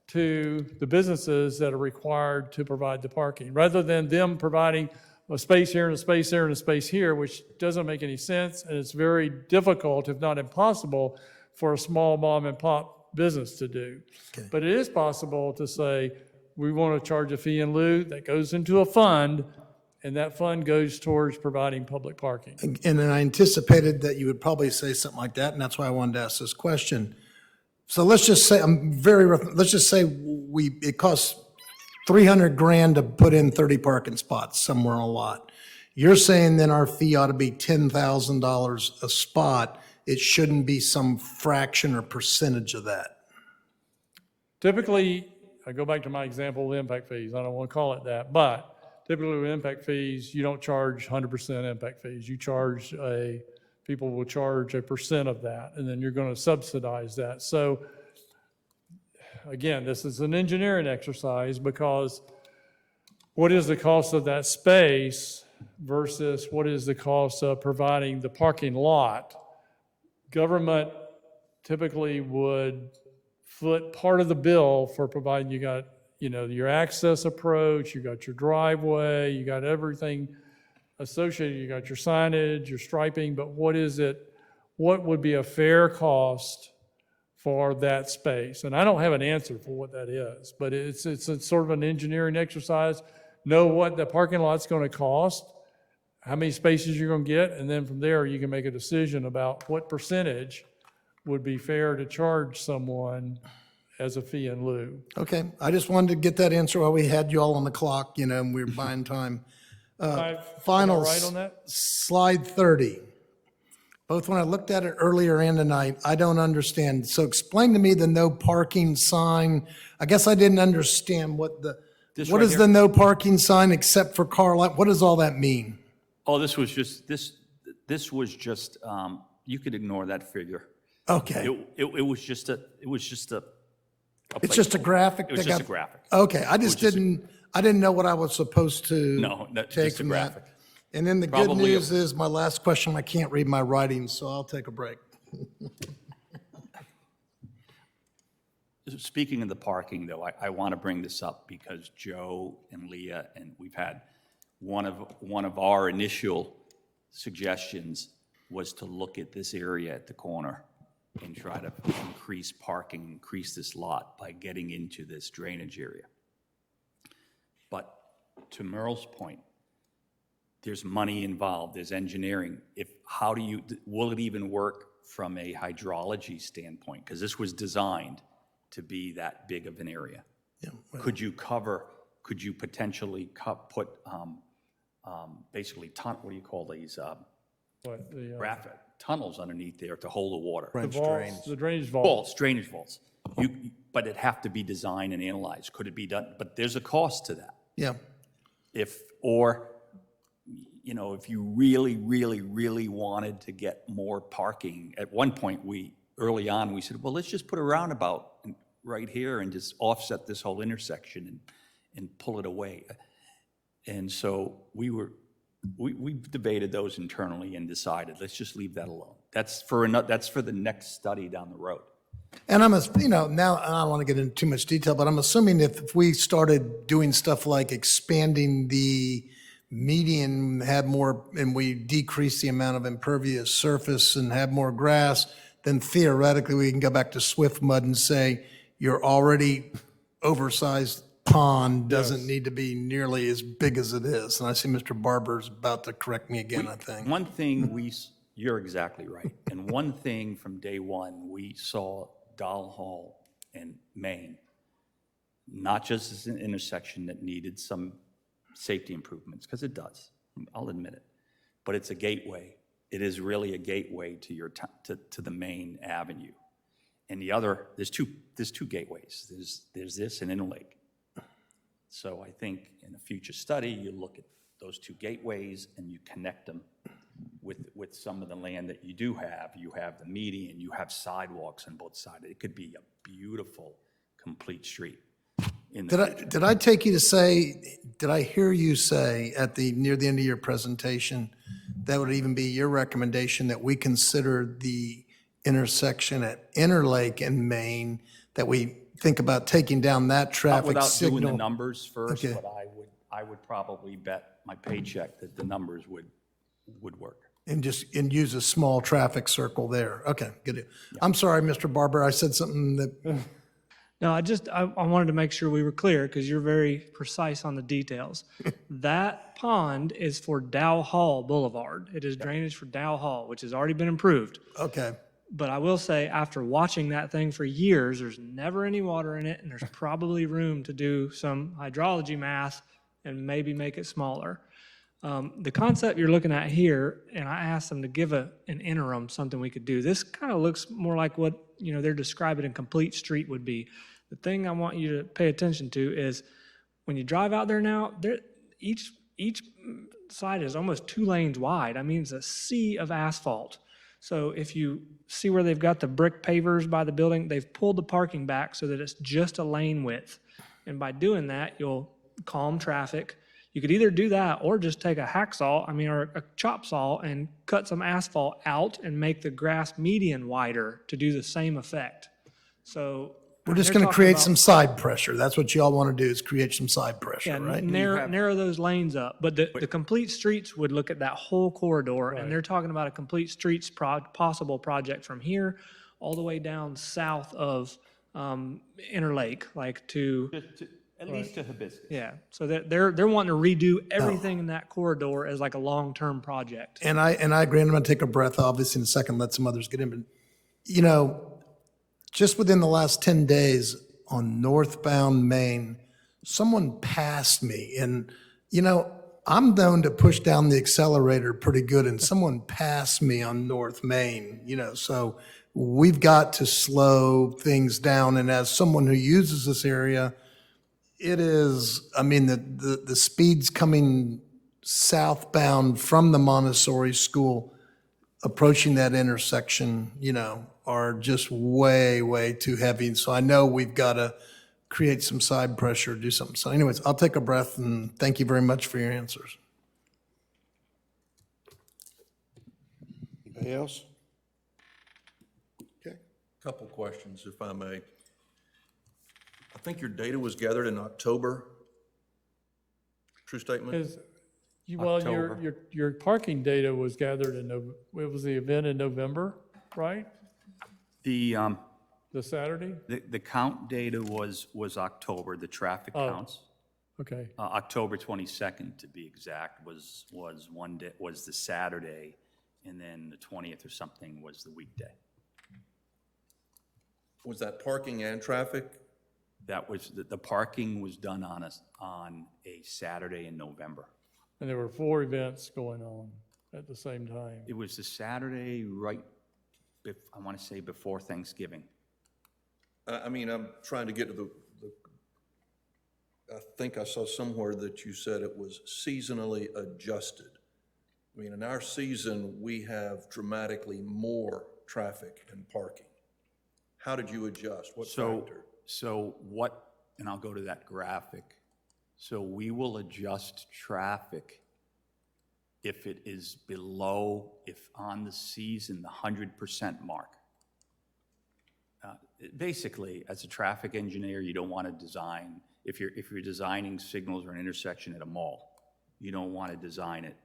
to the businesses that are required to provide the parking, rather than them providing a space here and a space there and a space here, which doesn't make any sense, and it's very difficult, if not impossible, for a small mom and pop business to do. But it is possible to say, we want to charge a fee in lieu that goes into a fund, and that fund goes towards providing public parking. And then I anticipated that you would probably say something like that, and that's why I wanted to ask this question. So let's just say, let's just say it costs $300,000 to put in 30 parking spots somewhere on a lot. You're saying then our fee ought to be $10,000 a spot. It shouldn't be some fraction or percentage of that. Typically, I go back to my example of impact fees. I don't want to call it that, but typically with impact fees, you don't charge 100% impact fees. You charge people will charge a percent of that, and then you're going to subsidize that. So again, this is an engineering exercise, because what is the cost of that space versus what is the cost of providing the parking lot? Government typically would foot part of the bill for providing you got, your access approach, you got your driveway, you got everything associated, you got your signage, your striping, but what would be a fair cost for that space? And I don't have an answer for what that is, but it's sort of an engineering exercise. Know what the parking lot's going to cost, how many spaces you're going to get, and then from there you can make a decision about what percentage would be fair to charge someone as a fee in lieu. Okay, I just wanted to get that answer while we had you all on the clock, and we were buying time. Am I Final right on that? slide 30. Both when I looked at it earlier and tonight, I don't understand. So explain to me the no parking sign. I guess I didn't understand what This what right is here? the no parking sign except for car lot? What does all that mean? Oh, this was just, you could ignore that figure. Okay, It was just a it's just a placeholder. graphic? It was that just a got- graphic. Okay, I just just a- didn't know what I was supposed to No, take just a from graphic. that. And then the good Probably a- news is my last question, I can't read my writing, so I'll take a break. Speaking of the parking, though, I want to bring this up because Joe and Leah, and we've had, one of our initial suggestions was to look at this area at the corner and try to increase parking, increase this lot by getting into this drainage area. But to Merle's point, there's money involved, there's engineering. Will it even work from a hydrology standpoint? Because this was designed to be that big of an area. Could you potentially put basically what do you call these? What, Rapid tunnels underneath there to hold the water. the vaults, the drainage vault. Drainage vaults. But it'd have to be designed and analyzed. Could it be done? But there's a cost to that. Yeah, If you really, really, really wanted to get more parking, at one point, early on, we said, well, let's just put a roundabout right here and just offset this whole intersection and pull it away. And so we debated those internally and decided, let's just leave that alone. That's for the next study down the road. and now I don't want to get into too much detail, but I'm assuming if we started doing stuff like expanding the median, and we decrease the amount of impervious surface and have more grass, then theoretically we can go back to Swift Mud and say, your already oversized pond doesn't need to be nearly as big as it is. And I see Mr. Barber's about to correct me again, I think. One thing you're exactly right. And one thing from day one, we saw Doll Hall and Main, not just as an intersection that needed some safety improvements, because it does, I'll admit it, but it's a gateway. It is really a gateway to to the main avenue. And there's two gateways. There's this and Interlake. So I think in a future study, you look at those two gateways and you connect them with some of the land that you do have. You have the median, you have sidewalks on both sides. It could be a beautiful, complete street. Did I take you to say, did I hear you say near the end of your presentation, that would even be your recommendation that we consider the intersection at Interlake and Main, that we think about taking down that Not traffic without doing the signal? numbers first, Okay. but I would probably bet my paycheck that the numbers would work. And use a small traffic circle there. Okay, good. I'm sorry, Mr. Barber, I said something that, No, I wanted to make sure we were clear because you're very precise on the details. That pond is for Dow Hall Boulevard. It is drainage for Dow Hall, which has already been improved. okay. But I will say, after watching that thing for years, there's never any water in it, and there's probably room to do some hydrology math and maybe make it smaller. The concept you're looking at here, and I asked them to give an interim, something we could do. This kind of looks more like what, they're describing a complete street would be. The thing I want you to pay attention to is when you drive out there now, each side is almost 2 lanes wide. I mean, it's a sea of asphalt. So if you see where they've got the brick pavers by the building, they've pulled the parking back so that it's just a lane width. And by doing that, you'll calm traffic. You could either do that or just take a hacksaw, or a chop saw and cut some asphalt out and make the grass median wider to do the same effect. So We're just they're going to talking create about- some side pressure. That's what you all want to do, is create some side pressure, Yeah, right? narrow those lanes up. But the complete streets would look at that whole corridor, and they're talking about a complete streets possible project from here all the way down south of Interlake, like to, At least to Hibiscus. yeah. So they're wanting to redo everything in that corridor as like a long-term project. And I agree, and I'm going to take a breath, obviously, in a second, let some others get in. But, just within the last 10 days on northbound Maine, someone passed me, and, I'm known to push down the accelerator pretty good, and someone passed me on North Main, so we've got to slow things down. And as someone who uses this area, it is, the speeds coming southbound from the Montessori school, approaching that intersection, are just way, way too heavy. So I know we've got to create some side pressure, do something. So anyways, I'll take a breath and thank you very much for your answers. Anybody else? Okay. Couple questions, if I may. I think your data was gathered in October. True statement? Well, your parking data was gathered it was the event in November, right? The Saturday? the count data was October, the traffic counts. Okay. October 22nd, to be exact, was one day, was the Saturday, and then the 20th or something was the weekday. Was that parking and traffic? That was, the parking was done on a Saturday in November. And there were 4 events going on at the same time. It was the Saturday I want to say before Thanksgiving. I'm trying to get to I think I saw somewhere that you said it was seasonally adjusted. In our season, we have dramatically more traffic and parking. How did you adjust? What factor? And I'll go to that graphic. So we will adjust traffic if it is below, if on the season, the 100% mark. Basically, as a traffic engineer, you don't want to design, if you're designing signals or an intersection at a mall, you don't want to design it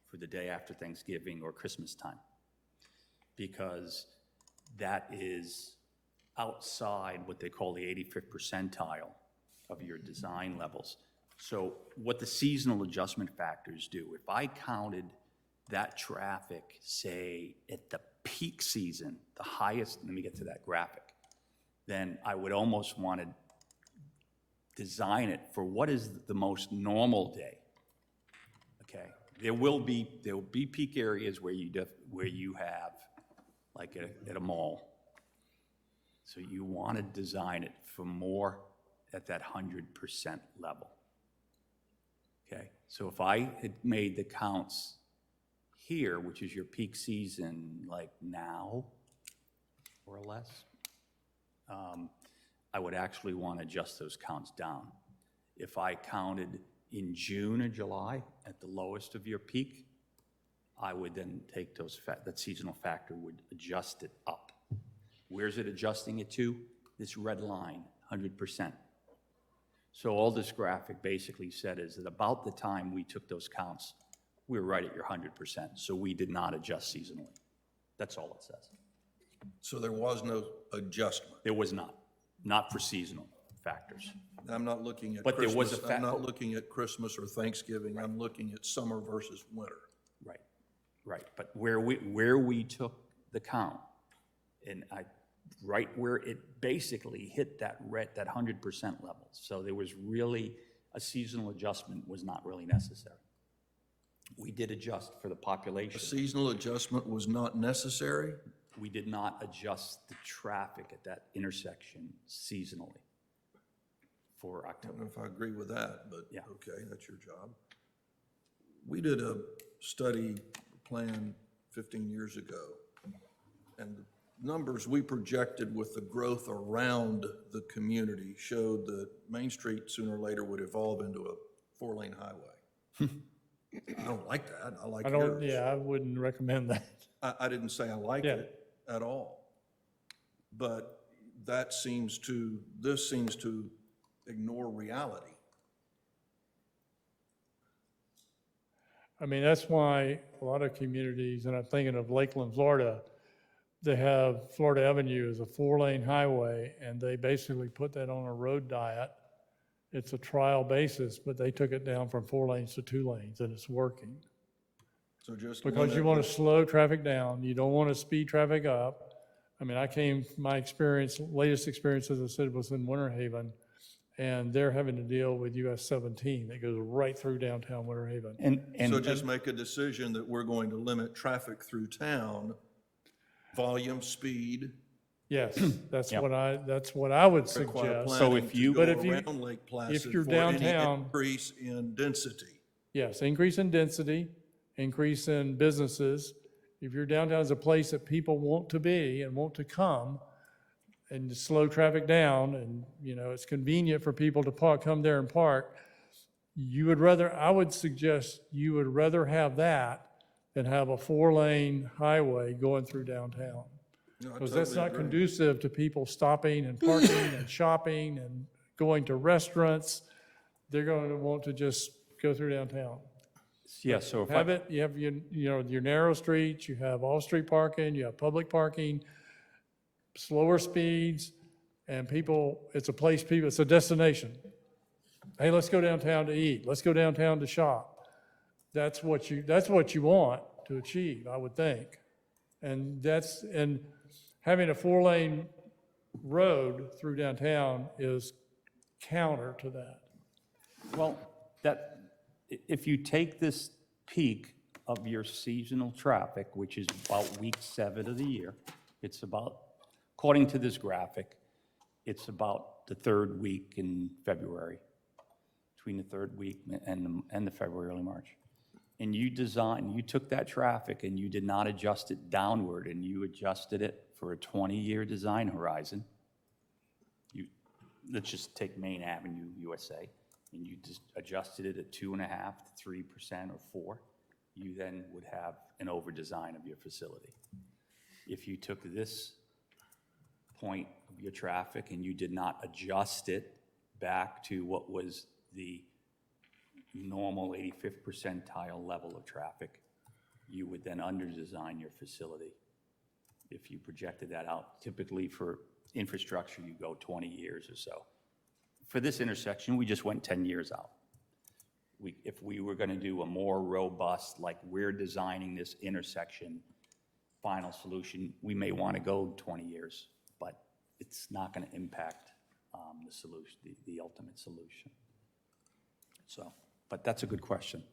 for the day after Thanksgiving or Christmas time, because that is outside what they call the 85th percentile of your design levels. So what the seasonal adjustment factors do, if I counted that traffic, say, at the peak season, the highest, let me get to that graphic, then I would almost want to design it for what is the most normal day, okay? There will be peak areas where you have, like at a mall. So you want to design it for more at that 100% level. Okay, so if I had made the counts here, which is your peak season, like now, more or less, I would actually want to adjust those counts down. If I counted in June or July at the lowest of your peak, I would then take that seasonal factor would adjust it up. Where's it adjusting it to? This red line, 100%. So all this graphic basically said is that about the time we took those counts, we were right at your 100%, so we did not adjust seasonally. That's all it says. So there was no adjustment. There was not for seasonal factors. I'm not looking at But there was Christmas, a I'm not looking at Christmas or Thanksgiving, I'm looking at summer versus winter. Right, right. But where we took the count, and right where it basically hit that 100% level. So there was really, a seasonal adjustment was not really necessary. We did adjust for the A population. seasonal adjustment was not necessary? We did not adjust the traffic at that intersection seasonally for I October. don't know if I agree with that, but Yeah. okay, that's your job. We did a study plan 15 years ago, and the numbers we projected with the growth around the community showed that Main Street sooner or later would evolve into a 4-lane highway. I don't like that, I like I yours. don't, yeah, I wouldn't recommend that. I didn't say I like Yeah. it at all. But this seems to ignore reality. I mean, that's why a lot of communities, and I'm thinking of Lakeland, Florida, they have Florida Avenue as a 4-lane highway, and they basically put that on a road diet. It's a trial basis, but they took it down from 4 lanes to 2 lanes, and it's working. So just. Because you want to slow traffic down, you don't want to speed traffic up. I mean, my latest experience, as I said, was in Winter Haven, and they're having to deal with US 17 that goes right through downtown Winter Haven. So just make a decision that we're going to limit traffic through town, volume, speed. Yes, that's Yeah. what I would Require suggest. So planning if to you- go But if you- around Lake Placid you're for any downtown- increase in density. Yes, increase in density, increase in businesses. If you're downtown as a place that people want to be and want to come, and to slow traffic down, and, it's convenient for people to come there and park, I would suggest you would rather have that than have a 4-lane highway going through downtown. No, I Because that's totally not agree. conducive to people stopping and parking and shopping and going to restaurants. They're going to want to just go through downtown. Yeah, so if Have it, you have your narrow streets, you have off-street parking, you have public parking, slower speeds, and it's a destination. Hey, let's go downtown to eat, let's go downtown to shop. That's what you want to achieve, I would think. And having a 4-lane road through downtown is counter to that. Well, if you take this peak of your seasonal traffic, which is about week 7 of the year, it's about, according to this graphic, it's about the 3rd week in February, between the 3rd week and the February, early March. And you took that traffic and you did not adjust it downward, and you adjusted it for a 20-year design horizon. Let's just take Main Avenue, USA, and you just adjusted it at 2.5% to 3% or 4%, you then would have an over-design of your facility. If you took this point of your traffic and you did not adjust it back to what was the normal 85th percentile level of traffic, you would then under-design your facility. If you projected that out, typically for infrastructure, you go 20 years or so. For this intersection, we just went 10 years out. If we were going to do a more robust, like we're designing this intersection final solution, we may want to go 20 years, but it's not going to impact the solution, the ultimate solution. So, but that's a good question.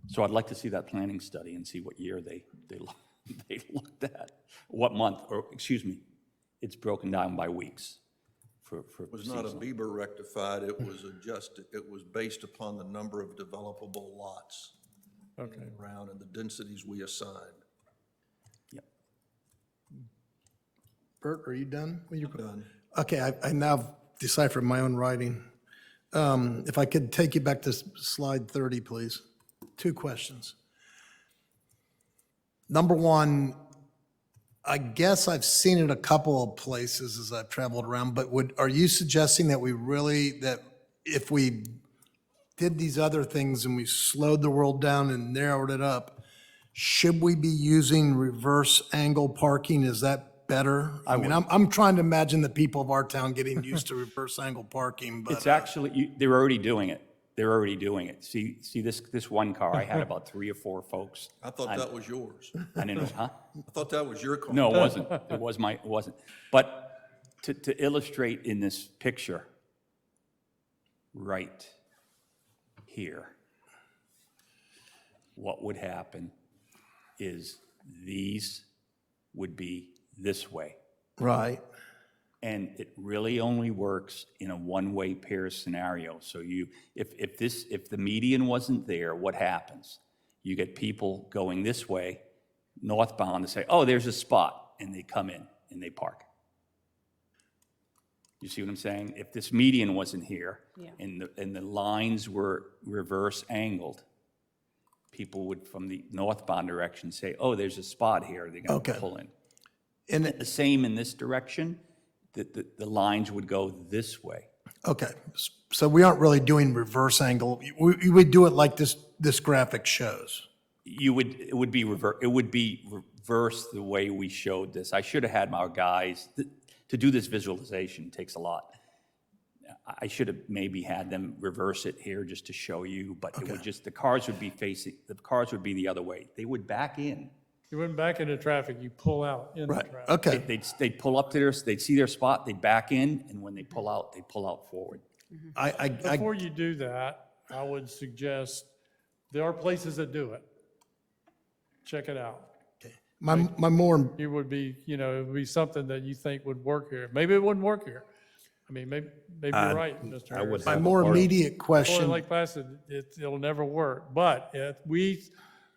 So I'd like to see that planning study and see what year they looked at, what month, or excuse me, it's broken down by weeks. It was not a Bieber rectified, it was adjusted, it was based upon the number of developable lots around and the densities we assigned. Yep. Bert, are you done? Done. Okay, I now deciphered my own writing. If I could take you back to slide 30, please. 2 questions. Number one, I guess I've seen it a couple of places as I've traveled around, but are you suggesting that that if we did these other things and we slowed the world down and narrowed it up, should we be using reverse angle parking? Is that better? I mean, I'm trying to imagine the people of our town getting used to reverse angle parking, but. It's actually, they're already doing it. They're already doing it. See this one car, I had about 3 or 4 folks. I thought that was yours. I didn't know, huh? I thought that was your car. No, it wasn't. It wasn't. But to illustrate in this picture, right here, what would happen is these would be this way. Right. And it really only works in a one-way pair scenario. So if the median wasn't there, what happens? You get people going this way, northbound, to say, oh, there's a spot, and they come in and they park. You see what I'm saying? If this median wasn't here, and the lines were reverse angled, people would, from the northbound direction, say, oh, there's a spot here, they're gonna pull in. And The same in this direction, the lines would go this way. okay, so we aren't really doing reverse angle. We would do it like this graphic shows. It would be reverse the way we showed this. I should have had our guys, to do this visualization takes a lot. I should have maybe had them reverse it here just to show you, but it would just, the cars would be the other way. They would back in. You went back into traffic, you pull out in the Right, traffic. okay. They'd pull up to they'd see their spot, they'd back in, and when they pull out forward. Before you do that, I would suggest, there are places that do it. Check it out. My more, It would be, it would be something that you think would work here. Maybe it wouldn't work here. I mean, maybe you're right, Mr. Harris. my more immediate Or question, like Placid, it'll never work. But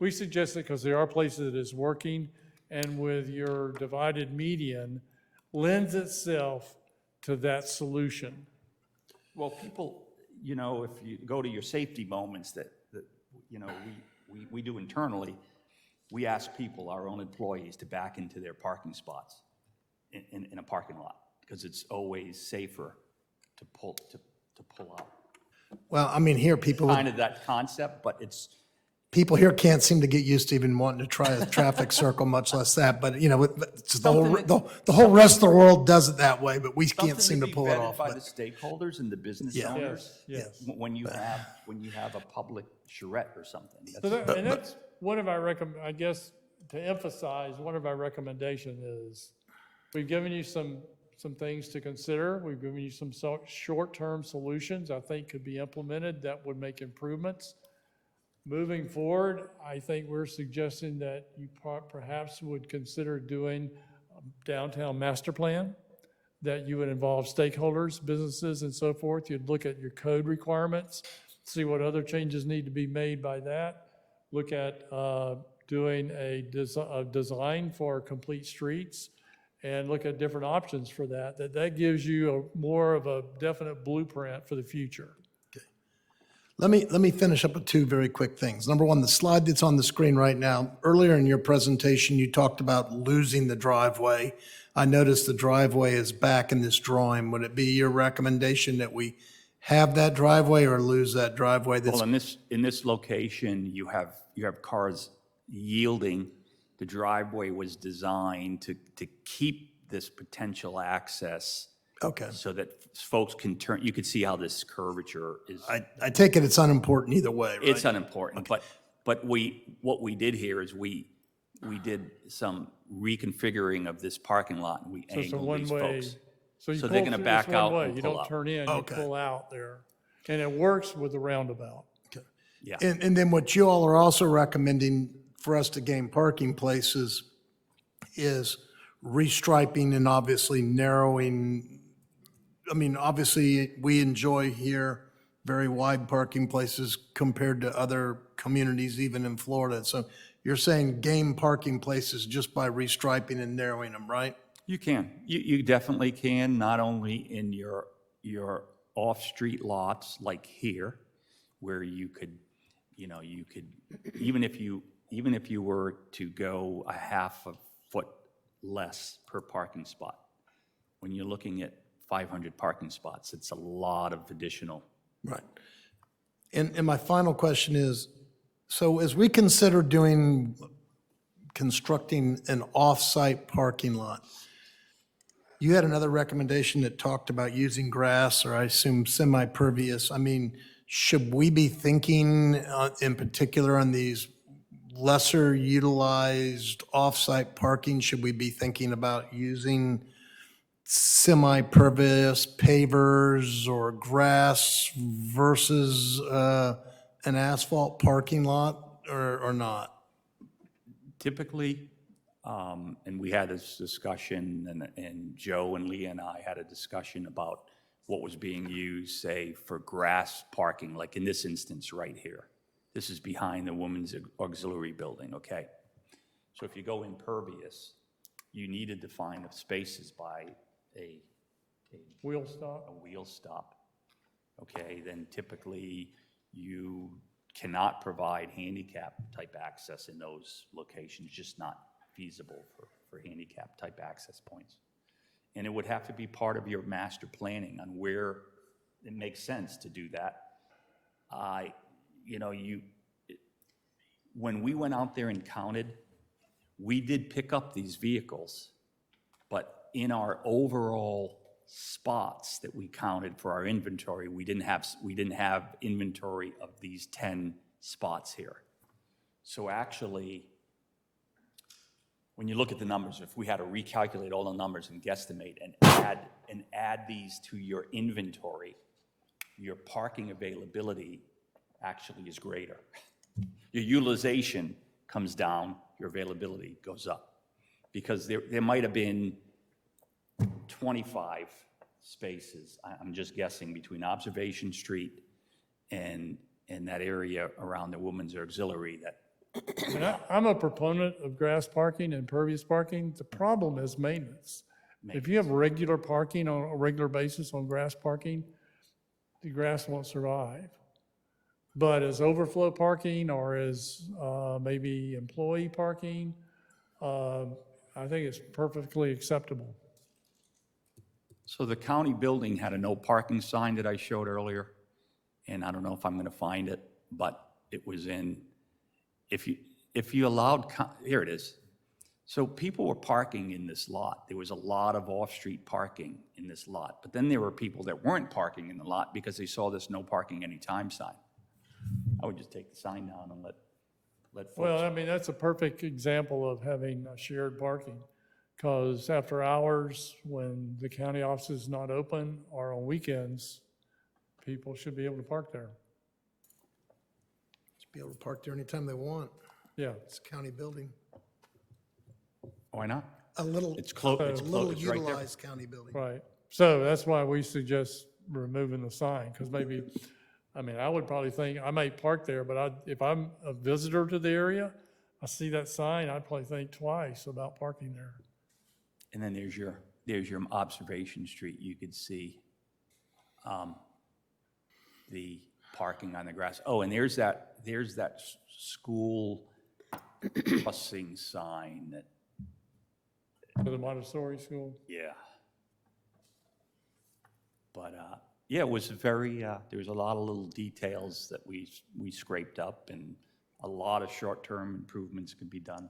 we suggest it because there are places that it's working, and with your divided median, lends itself to that solution. Well, people, if you go to your safety moments that we do internally, we ask people, our own employees, to back into their parking spots in a parking lot, because it's always safer to pull out. well, I mean, here, Kind of that concept, but people here can't seem to get used to even wanting to try a traffic circle, much less that, but, it's the whole rest of the world does it that way, but we can't seem to pull it off. By the But stakeholders and the business Yeah. owners. Yes. When you have a public charrette or something. And that's one of our I guess, to emphasize, one of our recommendations is, we've given you some things to consider. We've given you some short-term solutions I think could be implemented that would make improvements. Moving forward, I think we're suggesting that you perhaps would consider doing a downtown master plan, that you would involve stakeholders, businesses, and so forth. You'd look at your code requirements, see what other changes need to be made by that, look at doing a design for complete streets, and look at different options for that. That gives you more of a definite blueprint for the future. let me finish up with 2 very quick things. Number 1, the slide that's on the screen right now, earlier in your presentation, you talked about losing the driveway. I noticed the driveway is back in this drawing. Would it be your recommendation that we have that driveway or lose that driveway? That's Well, in this location, you have cars yielding. The driveway was designed to keep this potential access okay. so that folks can turn. You can see how this curvature is. I take it it's unimportant either way, right? It's unimportant, but what we did here is we did some reconfiguring of this parking lot, and we So it's a angled these one-way. folks. So you So pull they're gonna through back this out one way. and You pull don't out. turn in, you Okay. pull out there. And it works with the roundabout. Yeah. And then what you all are also recommending for us to gain parking places is restriping and obviously narrowing. I mean, obviously, we enjoy here very wide parking places compared to other communities, even in Florida. So you're saying gain parking places just by restriping and narrowing them, right? You can. You definitely can, not only in your off-street lots like here, where you could, even if you were to go a half a foot less per parking spot. When you're looking at 500 parking spots, it's a lot of additional. Right. And my final question is, so as we consider constructing an off-site parking lot, you had another recommendation that talked about using grass, or I assume semi-pervious. I mean, should we be thinking in particular on these lesser utilized off-site parking? Should we be thinking about using semi-pervious pavers or grass versus an asphalt parking lot, or not? Typically, and we had this discussion, and Joe and Leah and I had a discussion about what was being used, say, for grass parking, like in this instance right here. This is behind the women's auxiliary building, okay? So if you go impervious, you need to define the spaces by a Wheel stop? wheel stop, okay? Then typically, you cannot provide handicap-type access in those locations, just not feasible for handicap-type access points. And it would have to be part of your master planning on where it makes sense to do that. When we went out there and counted, we did pick up these vehicles, but in our overall spots that we counted for our inventory, we didn't have inventory of these 10 spots here. So actually, when you look at the numbers, if we had to recalculate all the numbers and guesstimate and add these to your inventory, your parking availability actually is greater. Your utilization comes down, your availability goes up. Because there might have been 25 spaces, I'm just guessing, between Observation Street and that area around the Women's Auxiliary that. And I'm a proponent of grass parking and impervious parking. The problem is maintenance. If you have regular parking on a regular basis on grass parking, the grass won't survive. But as overflow parking or as maybe employee parking, I think it's perfectly acceptable. So the county building had a no parking sign that I showed earlier, and I don't know if I'm gonna find it, but it was in, if you allowed, here it is. So people were parking in this lot. There was a lot of off-street parking in this lot, but then there were people that weren't parking in the lot because they saw this no parking anytime sign. I would just take the sign down and let folks. Well, I mean, that's a perfect example of having shared parking. Because after hours, when the county office is not open or on weekends, people should be able to park there. Just be able to park there anytime they want. Yeah. It's a county building. Why not? A little, It's close, it's little close, it's right there. utilized county building. Right. So that's why we suggest removing the sign, because maybe, I mean, I would probably think, I might park there, but if I'm a visitor to the area, I see that sign, I'd probably think twice about parking there. And then there's your Observation Street. You could see the parking on the grass. Oh, and there's that school busing sign that, For the Montessori school. yeah. But, yeah, it was very, there was a lot of little details that we scraped up, and a lot of short-term improvements could be done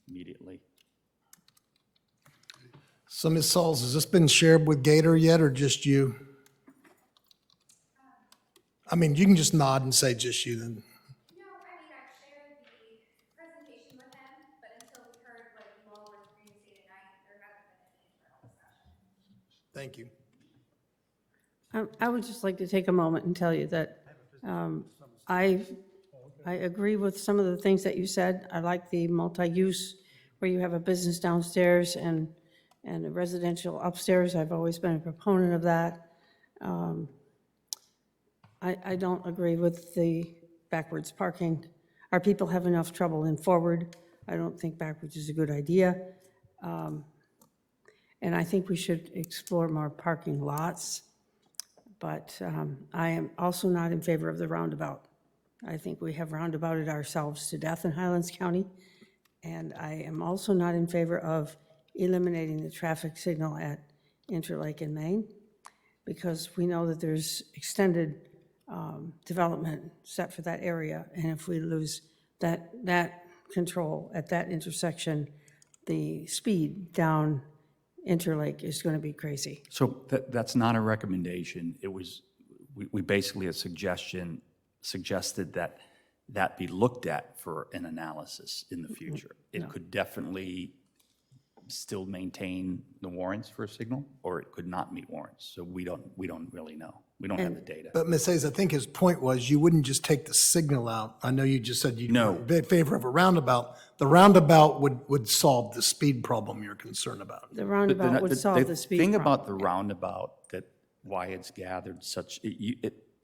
immediately. So Ms. Sauls, has this been shared with Gator yet, or just you? I mean, you can just nod and say just you then. No, I mean, I've shared the presentation with them, but until we heard what you all were going to say tonight, there hasn't been any internal discussion. Thank you. I would just like to take a moment and tell you that I agree with some of the things that you said. I like the multi-use where you have a business downstairs and a residential upstairs. I've always been a proponent of that. I don't agree with the backwards parking. Our people have enough trouble in forward. I don't think backwards is a good idea. And I think we should explore more parking lots. But I am also not in favor of the roundabout. I think we have roundabouted ourselves to death in Highlands County. And I am also not in favor of eliminating the traffic signal at Interlake and Main, because we know that there's extended development set for that area, and if we lose that control at that intersection, the speed down Interlake is going to be crazy. So that's not a recommendation. It was, we basically suggested that be looked at for an analysis in the future. It could definitely still maintain the warrants for a signal, or it could not meet warrants. So we don't really know. We don't have the data. But Ms. Hayes, I think his point was you wouldn't just take the signal out. I know you just said you're in favor of a roundabout. The roundabout would solve the speed problem you're concerned about. The roundabout would solve the speed The thing problem. about the roundabout, that why it's gathered such,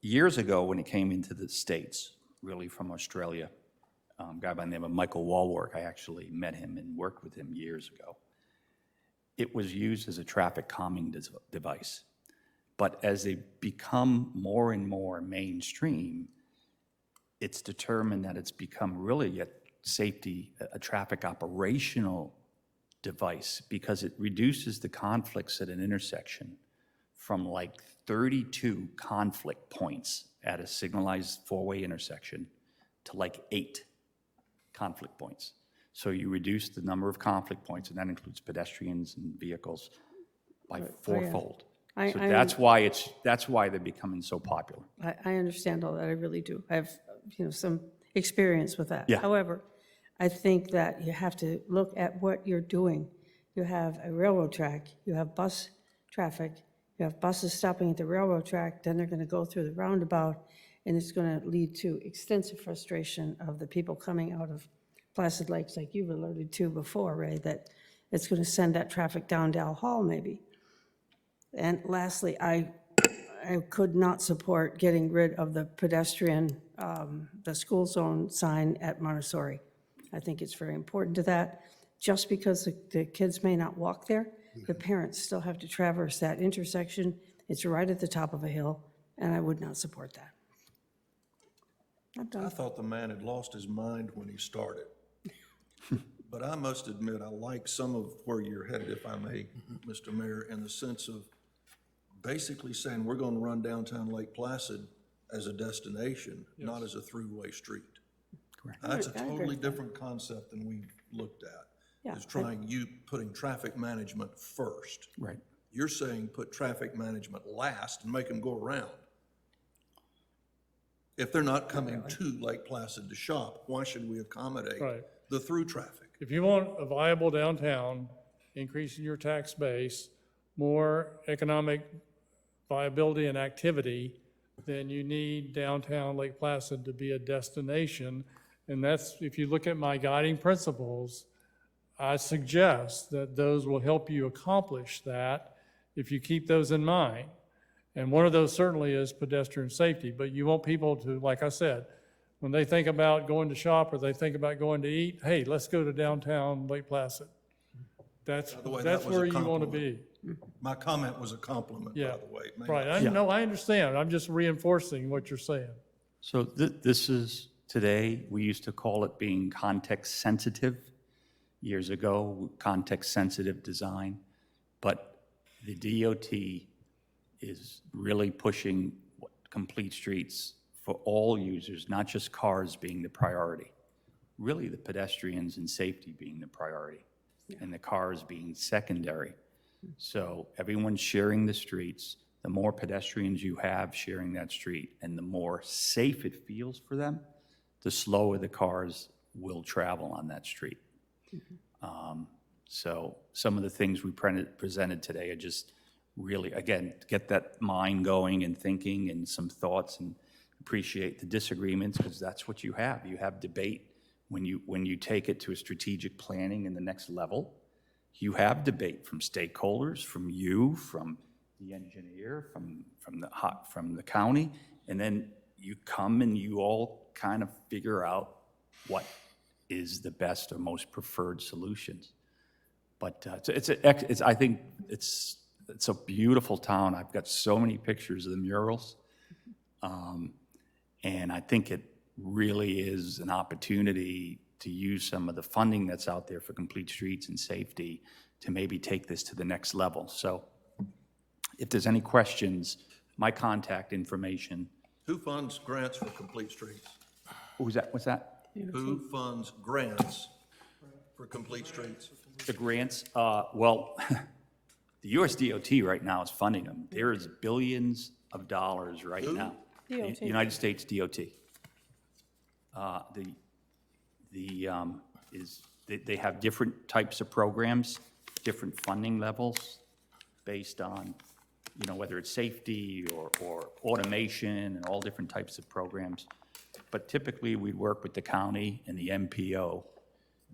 years ago when it came into the States, really from Australia, a guy by the name of Michael Walwork, I actually met him and worked with him years ago. It was used as a traffic calming device. But as they become more and more mainstream, it's determined that it's become really a traffic operational device, because it reduces the conflicts at an intersection from like 32 conflict points at a signalized four-way intersection to like 8 conflict points. So you reduce the number of conflict points, and that includes pedestrians and vehicles, by fourfold. So that's why they're becoming so popular. I understand all that, I really do. I have, some experience with that. Yeah. However, I think that you have to look at what you're doing. You have a railroad track, you have bus traffic, you have buses stopping at the railroad track, then they're going to go through the roundabout, and it's going to lead to extensive frustration of the people coming out of Placid Lakes, like you've alluded to before, Ray, that it's going to send that traffic down Dal Hall maybe. And lastly, I could not support getting rid of the pedestrian, the school zone sign at Montessori. I think it's very important to that. Just because the kids may not walk there, the parents still have to traverse that intersection. It's right at the top of a hill, and I would not support that. I'm done. I thought the man had lost his mind when he started. But I must admit, I like some of where you're headed, if I may, Mr. Mayor, in the sense of basically saying we're going to run downtown Lake Placid as a destination, not as a throughway street. Correct. That's a I agree totally with that. different concept than we've looked at. Yeah, Is putting traffic management first. Right. You're saying put traffic management last and make them go around. If they're not coming to Lake Placid to shop, why should we accommodate Right. the through traffic? If you want a viable downtown, increasing your tax base, more economic viability and activity, then you need downtown Lake Placid to be a destination. And that's, if you look at my guiding principles, I suggest that those will help you accomplish that if you keep those in mind. And one of those certainly is pedestrian safety, but you want people to, like I said, when they think about going to shop or they think about going to eat, hey, let's go to downtown Lake Placid. That's By the way, that was a where you want to compliment. be. My comment was a compliment, by Yeah. the way. Right, I understand. I'm just reinforcing what you're saying. So this is, today, we used to call it being context sensitive. Years ago, context sensitive design. But the DOT is really pushing complete streets for all users, not just cars being the priority. Really, the pedestrians and safety being the priority, and the cars being secondary. So everyone's sharing the streets. The more pedestrians you have sharing that street, and the more safe it feels for them, the slower the cars will travel on that street. So some of the things we presented today are just really, again, get that mind going and thinking and some thoughts, and appreciate the disagreements, because that's what you have. You have debate when you take it to a strategic planning in the next level. You have debate from stakeholders, from you, from the engineer, from the county, and then you come and you all kind of figure out what is the best or most preferred solutions. But I think it's a beautiful town. I've got so many pictures of the murals. And I think it really is an opportunity to use some of the funding that's out there for complete streets and safety to maybe take this to the next level. So if there's any questions, my contact information. Who funds grants for complete streets? What's that? Who funds grants for complete streets? The grants, well, the US DOT right now is funding them. There is billions of dollars right now. DOT. United States DOT. They have different types of programs, different funding levels based on, whether it's safety or automation and all different types of programs. But typically, we work with the county and the MPO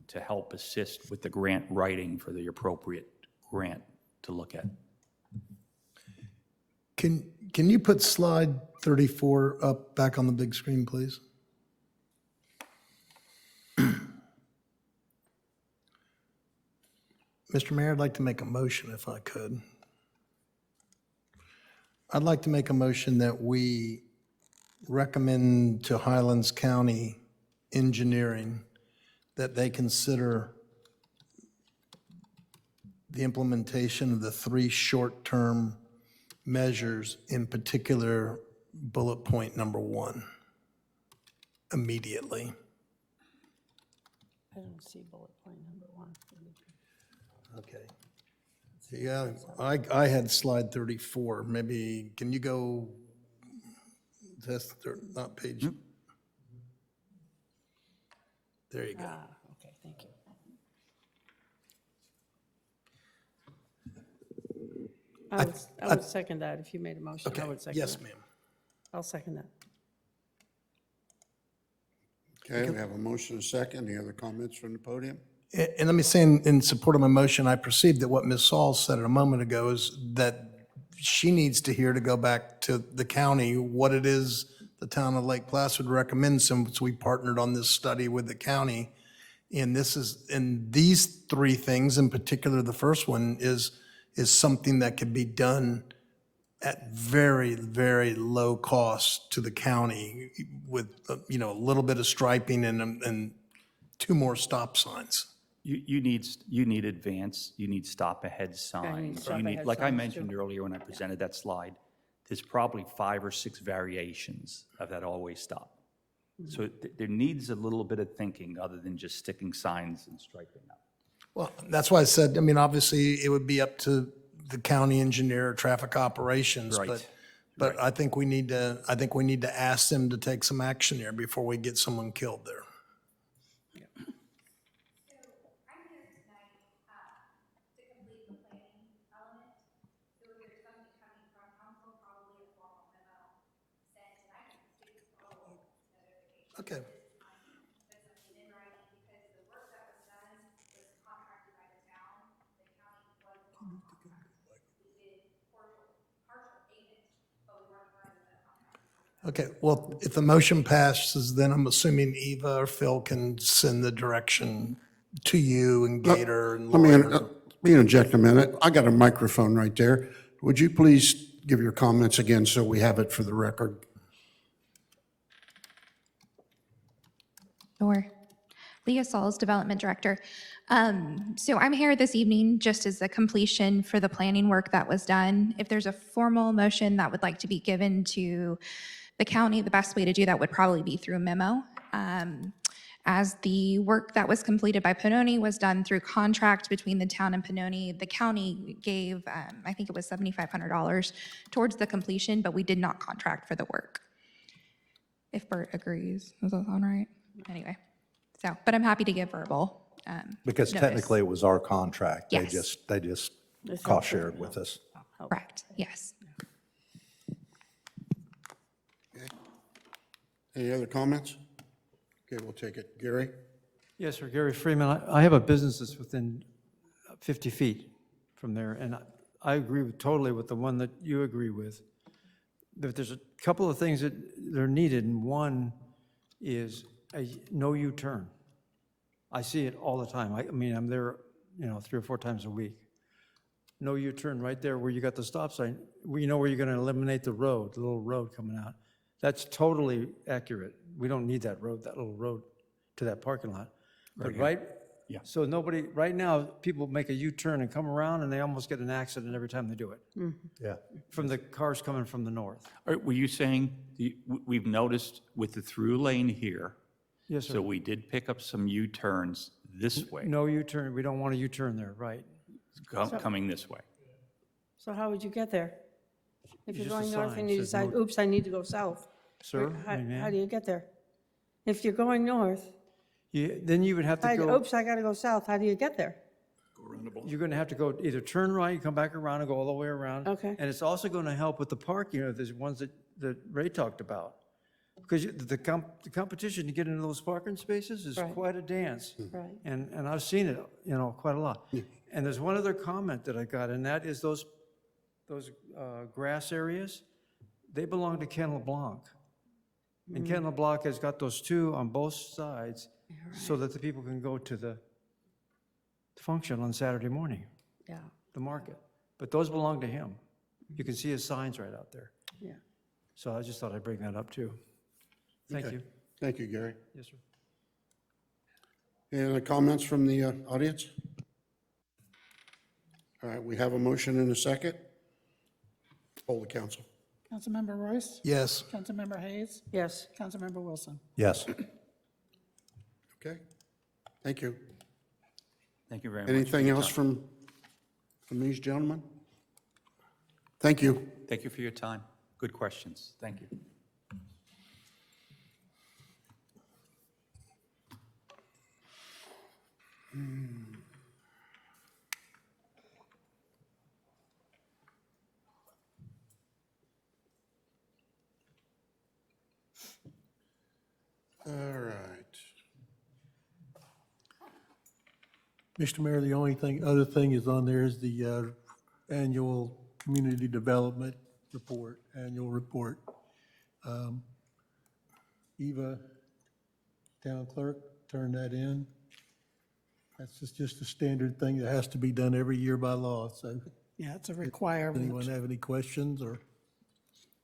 to help assist with the grant writing for the appropriate grant to look at. Can you put slide 34 up back on the big screen, please? Mr. Mayor, I'd like to make a motion if I could. I'd like to make a motion that we recommend to Highlands County Engineering that they consider the implementation of the 3 short-term measures, in particular, bullet point number 1, immediately. I don't see bullet point number 1. Okay. Yeah, I had slide 34. Maybe, can you go, that's not page. There you go. Okay, thank you. I would second that if you made a motion. I Okay, would second that. yes, ma'am. I'll second that. Okay, we have a motion and a second. Any other comments from the podium? And let me say, in support of my motion, I perceive that what Ms. Saul said a moment ago is that she needs to hear, to go back to the county, what it is the town of Lake Placid recommends, since we partnered on this study with the county. And these 3 things, in particular, the first one is something that could be done at very, very low cost to the county with, a little bit of striping and 2 more stop signs. You need advance, you need stop ahead signs. stop You need, ahead like I signs, mentioned too. earlier when I presented that slide, there's probably 5 or 6 variations of that always stop. So there needs a little bit of thinking other than just sticking signs and striping up. Well, that's why I said, obviously, it would be up to the county engineer or traffic operations. Right. But I think we need to ask them to take some action there before we get someone killed there. I'm here tonight to complete the planning element. So if there's something coming from council, probably a formal memo sent, and I can speak to all notifications. Okay. Put something in writing, because the work that was done was contracted by the town. The county wasn't on contract. We did partial payment, but we weren't running the contract. Okay, well, if the motion passes, then I'm assuming Eva or Phil can send the direction to you and Gator and Lauren. Let me interject a minute. I got a microphone right there. Would you please give your comments again so we have it for the record? Sure. Leah Sauls, Development Director. So I'm here this evening just as a completion for the planning work that was done. If there's a formal motion that would like to be given to the county, the best way to do that would probably be through a memo. As the work that was completed by Pennoni was done through contract between the town and Pennoni, the county gave, I think it was $7,500 towards the completion, but we did not contract for the work. If Bert agrees, does that sound right? Anyway, so, but I'm happy to give verbal. Because notice. technically it was our contract. They Yes. just cost shared with us. Correct, yes. Any other comments? Okay, we'll take it. Gary? Yes, sir, Gary Freeman. I have a business that's within 50 feet from there, and I agree totally with the one that you agree with. But there's a couple of things that are needed, and one is a no U-turn. I see it all the time. I mean, I'm there, 3 or 4 times a week. No U-turn right there where you got the stop sign. You know where you're going to eliminate the road, the little road coming out. That's totally accurate. We don't need that road, that little road to that parking lot. But right, Yeah. so nobody, right now, people make a U-turn and come around, and they almost get an accident every time they do it, Yeah. from the cars coming from the north. Were you saying, we've noticed with the through lane here, Yes, sir. so we did pick up some U-turns this way, No U-turn, we don't want a U-turn there, right? coming this way. So how would you get there? If you're Just a going north sign and you says decide, no- oops, I need to go south. Sir? How ma'am? do you get there? If you're going north, Then you would have to go, oops, I got to go south, how do you get there? you're going to have to go either turn right, come back around, and go all the way around. Okay. And it's also going to help with the parking, there's ones that Ray talked about. Because the competition to get into those parking spaces is Right. quite a dance. Right. And I've seen it, quite a lot. And there's one other comment that I got, and that is those grass areas, they belong to Ken LeBlanc. And Ken LeBlanc has got those two on both sides so that the people can go to the function on Saturday morning, Yeah, the market. But those belong to him. You can see his signs right out there. yeah. So I just thought I'd bring that up too. Thank Okay. you. Thank you, Gary. Yes, sir. Any other comments from the audience? All right, we have a motion and a second. Poll the council. Councilmember Royce? Yes. Councilmember Hayes? Yes, Councilmember Wilson? Yes. Okay, thank you. Thank you very much. for Anything your else time. from these gentlemen? Thank you. Thank you for your time. Good questions. Thank you. All right. Mr. Mayor, the only other thing is on there is the annual community development report, annual report. Eva, town clerk, turn that in. That's just a standard thing that has to be done every year by law, so Yeah, it's a requirement. anyone have any questions or?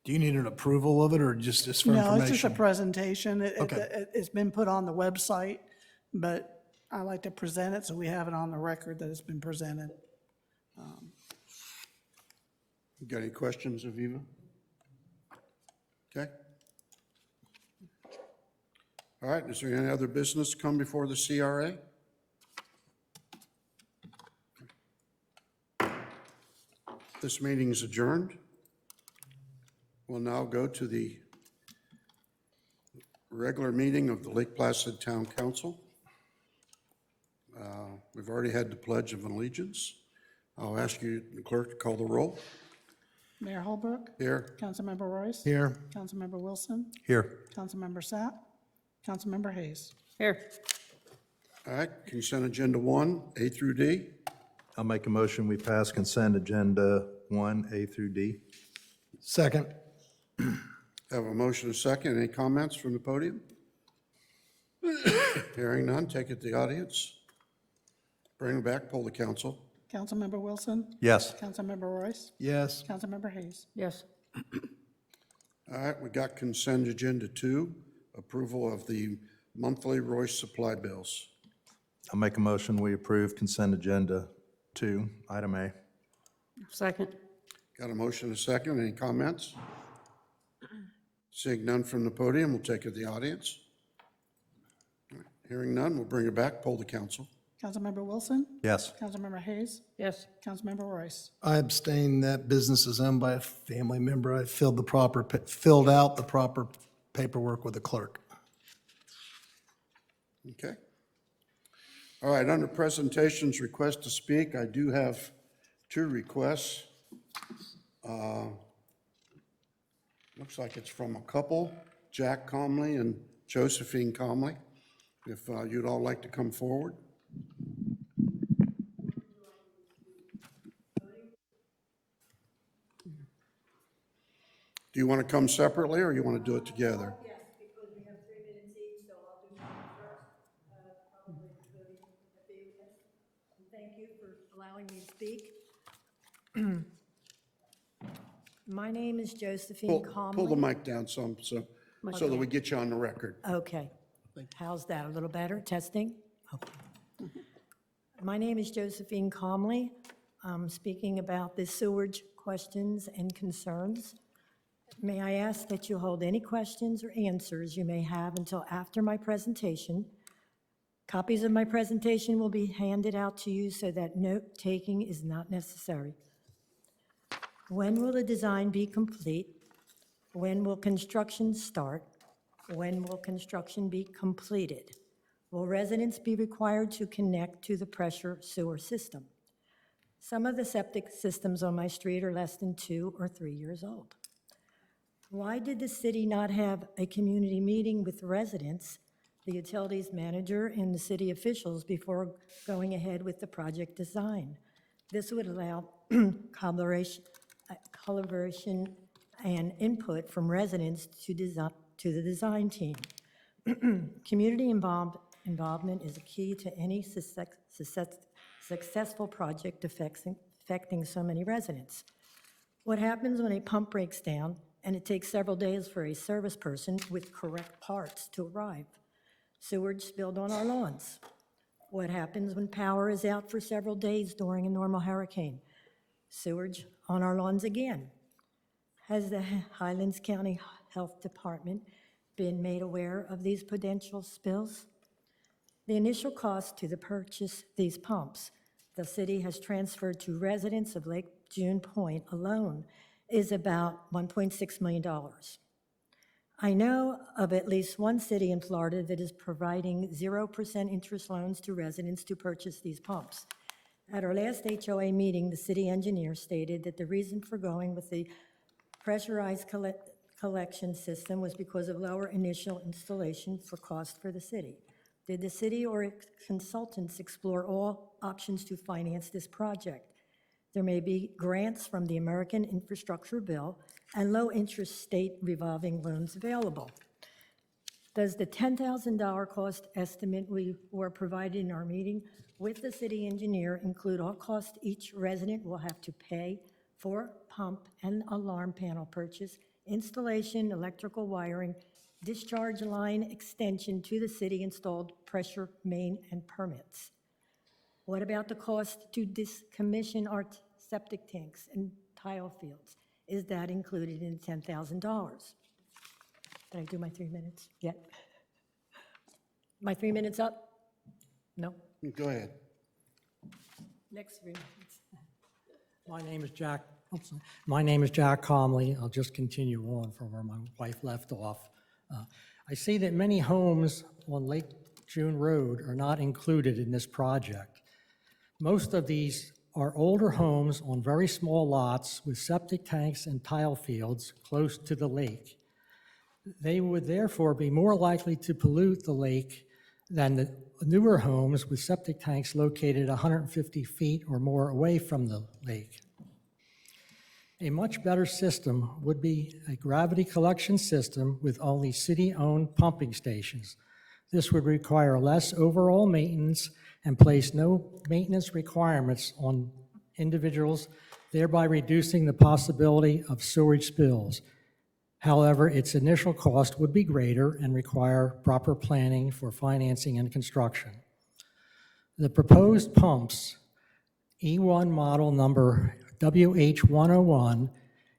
Do you need an approval of it or just for information? No, it's just a presentation. Okay. It's been put on the website, but I like to present it so we have it on the record that it's been presented. You got any questions of Eva? Okay. All right, is there any other business to come before the CRA? This meeting is adjourned. We'll now go to the regular meeting of the Lake Placid Town Council. We've already had the Pledge of Allegiance. I'll ask you, the clerk, to call the roll. Mayor Holbrook? Here. Councilmember Royce? Here. Councilmember Wilson? Here. Councilmember Sapp? Councilmember Hayes? here. All right, consent agenda 1, A through D. I'll make a motion, we pass consent agenda 1, A through D. Second. Have a motion and a second. Any comments from the podium? Hearing none, take it to the audience. Bring it back, poll the council. Councilmember Wilson? Yes. Councilmember Royce? Yes. Councilmember Hayes? Yes, All right, we got consent agenda 2, approval of the monthly Royce supply bills. I'll make a motion, we approve consent agenda 2, item A. second. Got a motion and a second. Any comments? Seeing none from the podium, we'll take it to the audience. Hearing none, we'll bring it back, poll the council. Councilmember Wilson? Yes. Councilmember Hayes? Yes, Councilmember Royce? I abstain. That business is owned by a family member. I filled out the proper paperwork with the clerk. Okay. All right, under presentations, request to speak, I do have 2 requests. Looks like it's from a couple, Jack Comley and Josephine Comley. If you'd all like to come forward. Do you want to come separately, or you want to do it together? Yes, because we have 3 minutes each, so I'll do mine first, probably the podium at the end. And thank you for allowing me to speak. My name is Josephine Comley. Pull the mic down some, so that we get you on the record. Okay. How's that? A little better? Testing? My name is Josephine Comley. I'm speaking about the sewage questions and concerns. May I ask that you hold any questions or answers you may have until after my presentation? Copies of my presentation will be handed out to you so that note-taking is not necessary. When will the design be complete? When will construction start? When will construction be completed? Will residents be required to connect to the pressure sewer system? Some of the septic systems on my street are less than 2 or 3 years old. Why did the city not have a community meeting with residents, the utilities manager, and the city officials before going ahead with the project design? This would allow collaboration and input from residents to the design team. Community involvement is a key to any successful project affecting so many residents. What happens when a pump breaks down and it takes several days for a service person with correct parts to arrive? Sewage spilled on our lawns. What happens when power is out for several days during a normal hurricane? Sewage on our lawns again. Has the Highlands County Health Department been made aware of these potential spills? The initial cost to purchase these pumps the city has transferred to residents of Lake June Point alone is about $1.6 million. I know of at least one city in Florida that is providing 0% interest loans to residents to purchase these pumps. At our last HOA meeting, the city engineer stated that the reason for going with the pressurized collection system was because of lower initial installation for cost for the city. Did the city or its consultants explore all options to finance this project? There may be grants from the American Infrastructure Bill and low-interest state revolving loans available. Does the $10,000 cost estimate we were provided in our meeting with the city engineer include all costs each resident will have to pay for pump and alarm panel purchase, installation, electrical wiring, discharge line extension to the city installed pressure main and permits? What about the cost to decommission our septic tanks and tile fields? Is that included in $10,000? Did I do my 3 minutes yet? My 3 minutes up? No? Go ahead. Next 3 minutes. My name is Jack. My name is Jack Comley. I'll just continue on from where my wife left off. I see that many homes on Lake June Road are not included in this project. Most of these are older homes on very small lots with septic tanks and tile fields close to the lake. They would therefore be more likely to pollute the lake than the newer homes with septic tanks located 150 feet or more away from the lake. A much better system would be a gravity collection system with only city-owned pumping stations. This would require less overall maintenance and place no maintenance requirements on individuals, thereby reducing the possibility of sewage spills. However, its initial cost would be greater and require proper planning for financing and construction. The proposed pumps, E1 model number WH101,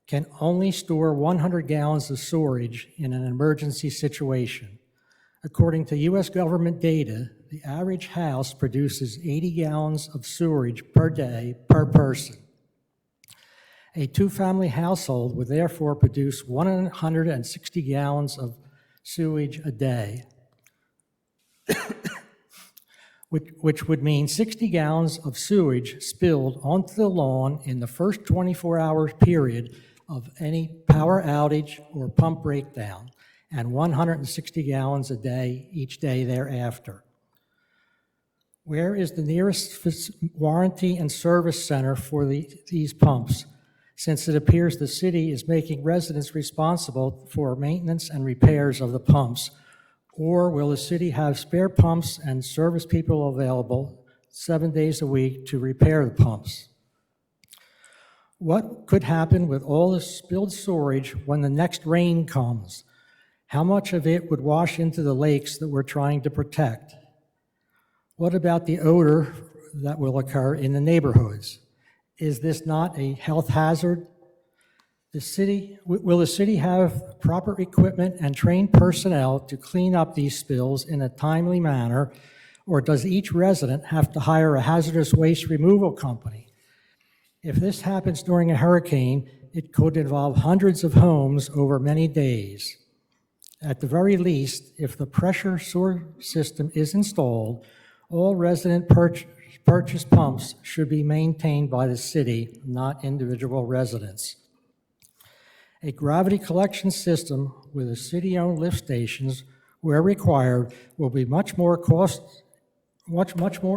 can only store 100 gallons of sewage in an emergency situation. According to U.S. government data, the average house produces 80 gallons of sewage per day per person. A two-family household would therefore produce 160 gallons of sewage a day, which would mean 60 gallons of sewage spilled onto the lawn in the first 24-hour period of any power outage or pump breakdown, and 160 gallons a day each day thereafter. Where is the nearest warranty and service center for these pumps, since it appears the city is making residents responsible for maintenance and repairs of the pumps? Or will the city have spare pumps and service people available 7 days a week to repair the pumps? What could happen with all the spilled sewage when the next rain comes? How much of it would wash into the lakes that we're trying to protect? What about the odor that will occur in the neighborhoods? Is this not a health hazard? Will the city have proper equipment and trained personnel to clean up these spills in a timely manner, or does each resident have to hire a hazardous waste removal company? If this happens during a hurricane, it could involve hundreds of homes over many days. At the very least, if the pressure sewer system is installed, all resident purchase pumps should be maintained by the city, not individual residents. A gravity collection system with a city-owned lift stations, where required, will be much more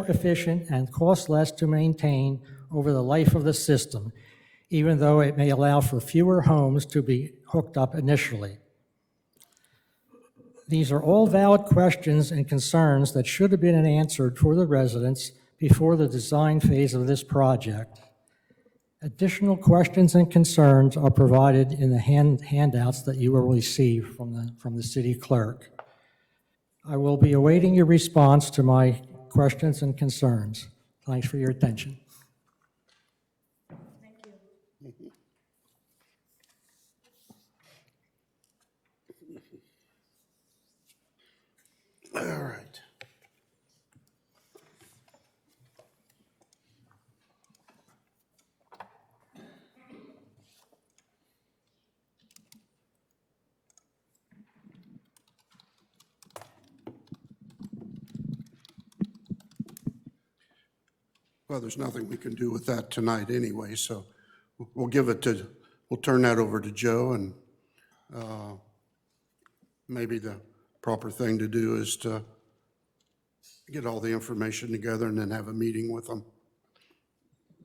efficient and cost less to maintain over the life of the system, even though it may allow for fewer homes to be hooked up initially. These are all valid questions and concerns that should have been answered for the residents before the design phase of this project. Additional questions and concerns are provided in the handouts that you will receive from the city clerk. I will be awaiting your response to my questions and concerns. Thanks for your attention. All right. Well, there's nothing we can do with that tonight anyway, so we'll turn that over to Joe, and maybe the proper thing to do is to get all the information together and then have a meeting with them.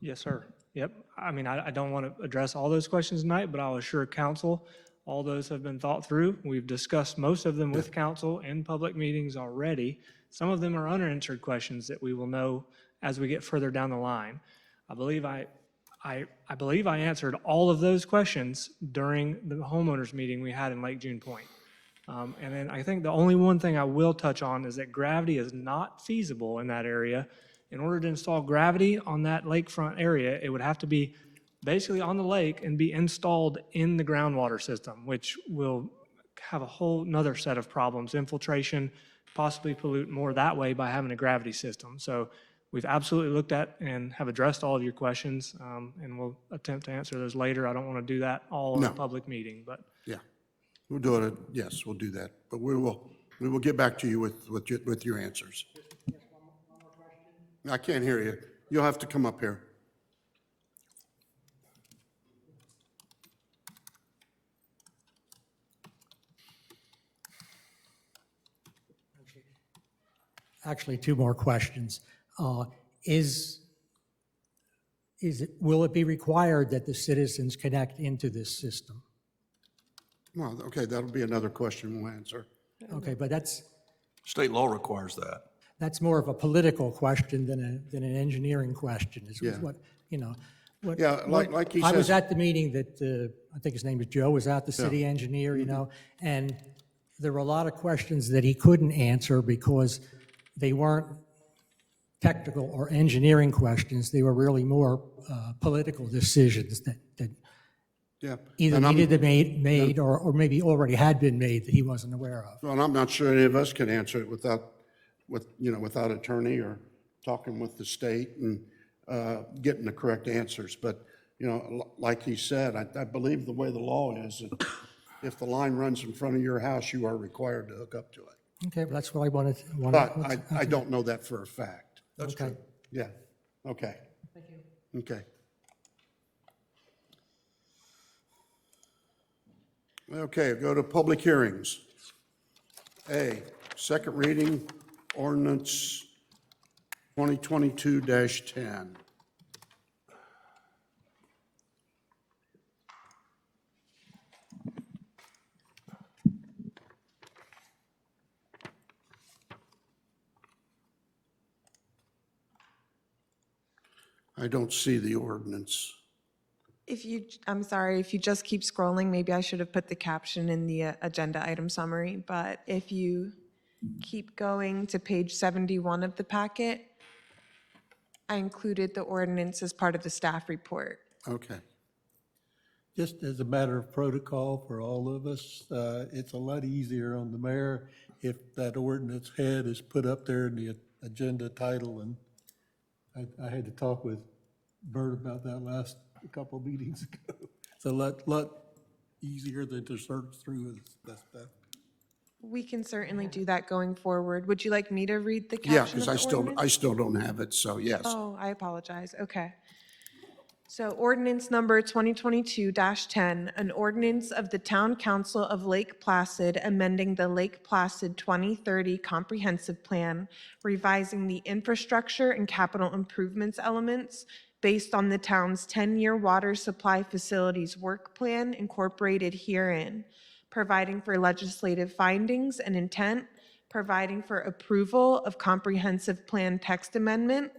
Yes, sir. Yep. I mean, I don't want to address all those questions tonight, but I'll assure council all those have been thought through. We've discussed most of them with council in public meetings already. Some of them are unanswered questions that we will know as we get further down the line. I believe I answered all of those questions during the homeowners meeting we had in Lake June Point. And then I think the only one thing I will touch on is that gravity is not feasible in that area. In order to install gravity on that lakefront area, it would have to be basically on the lake and be installed in the groundwater system, which will have a whole nother set of problems, infiltration, possibly pollute more that way by having a gravity system. So we've absolutely looked at and have addressed all of your questions, and we'll attempt to answer those later. I don't want to do that all in a public meeting, but. Yeah, we'll do it. Yes, we'll do that. But we will get back to you with your answers. I can't hear you. You'll have to come up here. Actually, two more questions. Will it be required that the citizens connect into this system? Well, okay, that'll be another question we'll answer. Okay, but that's State law requires that. more of a political question than an engineering question. Is Yeah. what, you know. What, Yeah, like he I was says- at the meeting that, I think his name is Joe, was at the city engineer, you know, and there were a lot of questions that he couldn't answer because they weren't technical or engineering questions. They were really more political decisions that Yeah. either And I'm- needed to be made or maybe already had been made that he wasn't aware of. Well, I'm not sure any of us can answer it without attorney or talking with the state and getting the correct answers. But, like he said, I believe the way the law is, that if the line runs in front of your house, you are required to hook up to it. Okay, well, that's what I wanted. But I don't know that for a fact. That's Okay. true. Yeah, okay. Thank you. Okay. Okay, go to public hearings. A, second reading, ordinance 2022-10. I don't see the ordinance. I'm sorry, if you just keep scrolling, maybe I should have put the caption in the agenda item summary, but if you keep going to page 71 of the packet, I included the ordinance as part of the staff report. Okay. Just as a matter of protocol for all of us, it's a lot easier on the mayor if that ordinance head is put up there in the agenda title. And I had to talk with Bert about that last couple meetings ago. It's a lot easier than to search through that stuff. We can certainly do that going forward. Would you like me to read the Yeah, caption because of the ordinance? I still don't have it, so yes. Oh, I apologize. Okay. So ordinance number 2022-10, an ordinance of the Town Council of Lake Placid amending the Lake Placid 2030 Comprehensive Plan, revising the infrastructure and capital improvements elements based on the town's 10-year water supply facilities work plan incorporated herein, providing for legislative findings and intent, providing for approval of comprehensive plan text amendment,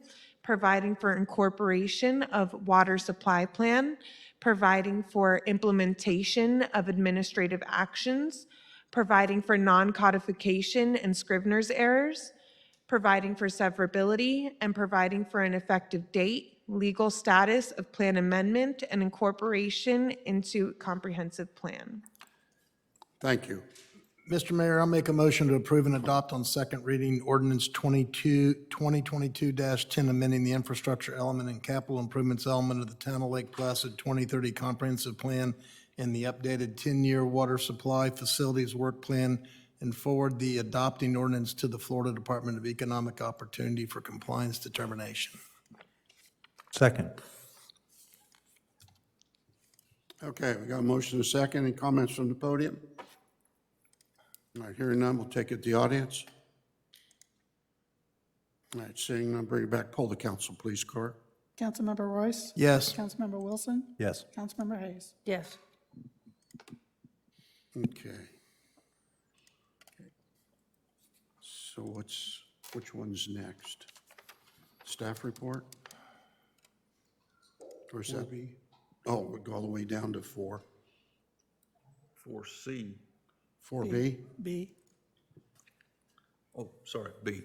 providing for incorporation of water supply plan, providing for implementation of administrative actions, providing for non-codification and scrivener's errors, providing for severability, and providing for an effective date, legal status of plan amendment, and incorporation into comprehensive plan. Thank you. Mr. Mayor, I'll make a motion to approve and adopt on second reading ordinance 2022-10, amending the infrastructure element and capital improvements element of the Town of Lake Placid 2030 Comprehensive Plan and the updated 10-year water supply facilities work plan, and forward the adopting ordinance to the Florida Department of Economic Opportunity for compliance determination. Second. Okay, we got a motion and a second. Any comments from the podium? All right, hearing none, we'll take it to the audience. All right, seeing none, bring it back. Poll the council, please, Cora. Councilmember Royce? Yes. Councilmember Wilson? Yes. Councilmember Hayes? Yes. Okay. So which one's next? Staff report? Or is that? 4B. Oh, we'll go all the way down to 4. 4C. 4B? B. Oh, sorry, B.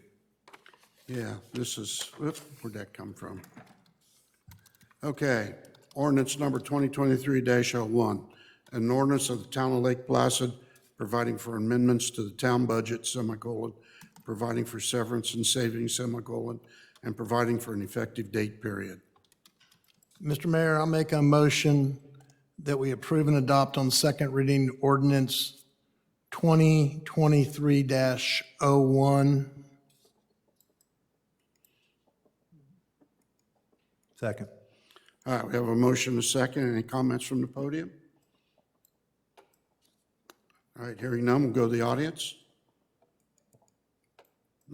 Yeah, this is, where'd that come from? Okay, ordinance number 2023-01, an ordinance of the Town of Lake Placid providing for amendments to the town budget, semicolon, providing for severance and savings, semicolon, and providing for an effective date period. Mr. Mayor, I'll make a motion that we approve and adopt on second reading ordinance 2023-01. Second. All right, we have a motion and a second. Any comments from the podium? All right, hearing none, we'll go to the audience.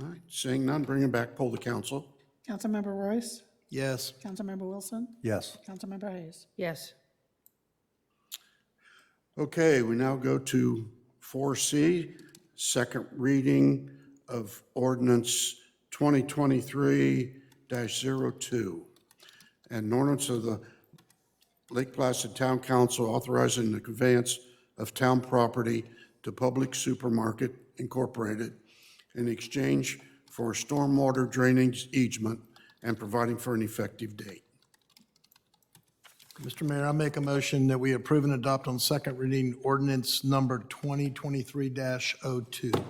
All right, seeing none, bring it back, poll the council. Councilmember Royce? Yes. Councilmember Wilson? Yes. Councilmember Hayes? Yes. Okay, we now go to 4C, second reading of ordinance 2023-02. An ordinance of the Lake Placid Town Council authorizing the conveyance of town property to Public Supermarket Incorporated in exchange for stormwater drainage easement and providing for an effective date. Mr. Mayor, I make a motion that we approve and adopt on second reading ordinance number 2023-02.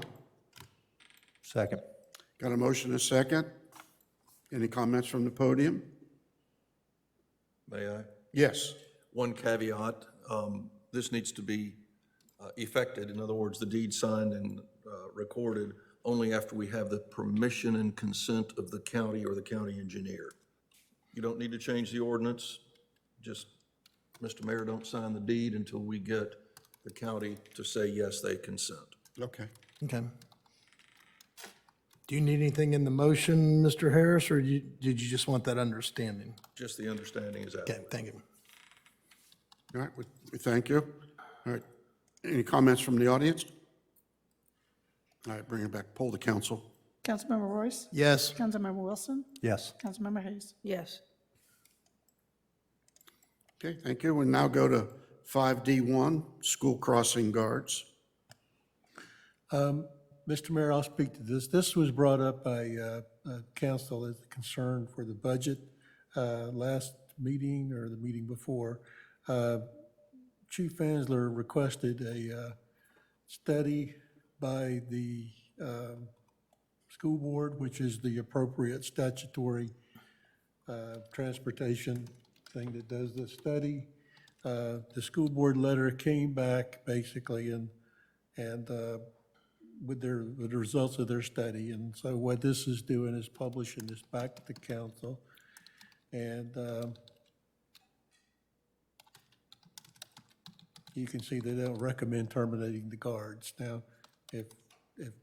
Second. Got a motion and a second? Any comments from the podium? May I? Yes. One caveat, this needs to be effected, in other words, the deed signed and recorded only after we have the permission and consent of the county or the county engineer. You don't need to change the ordinance, just, Mr. Mayor, don't sign the deed until we get the county to say, yes, they consent. Okay. Okay. Do you need anything in the motion, Mr. Harris, or did you just want that understanding? Just the understanding is Okay, adequate. thank you. All right, we thank you. All right, any comments from the audience? All right, bring it back, poll the council. Councilmember Royce? Yes. Councilmember Wilson? Yes. Councilmember Hayes? Yes. Okay, thank you. We now go to 5D1, school crossing guards. Mr. Mr. Mayor, I'll speak to this. This was brought up by council as a concern for the budget last meeting or the meeting before. Chief Ansler requested a study by the school board, which is the appropriate statutory transportation thing that does the study. The school board letter came back basically and with the results of their study. And so what this is doing is publishing this back to the council. And you can see they don't recommend terminating the guards. Now, if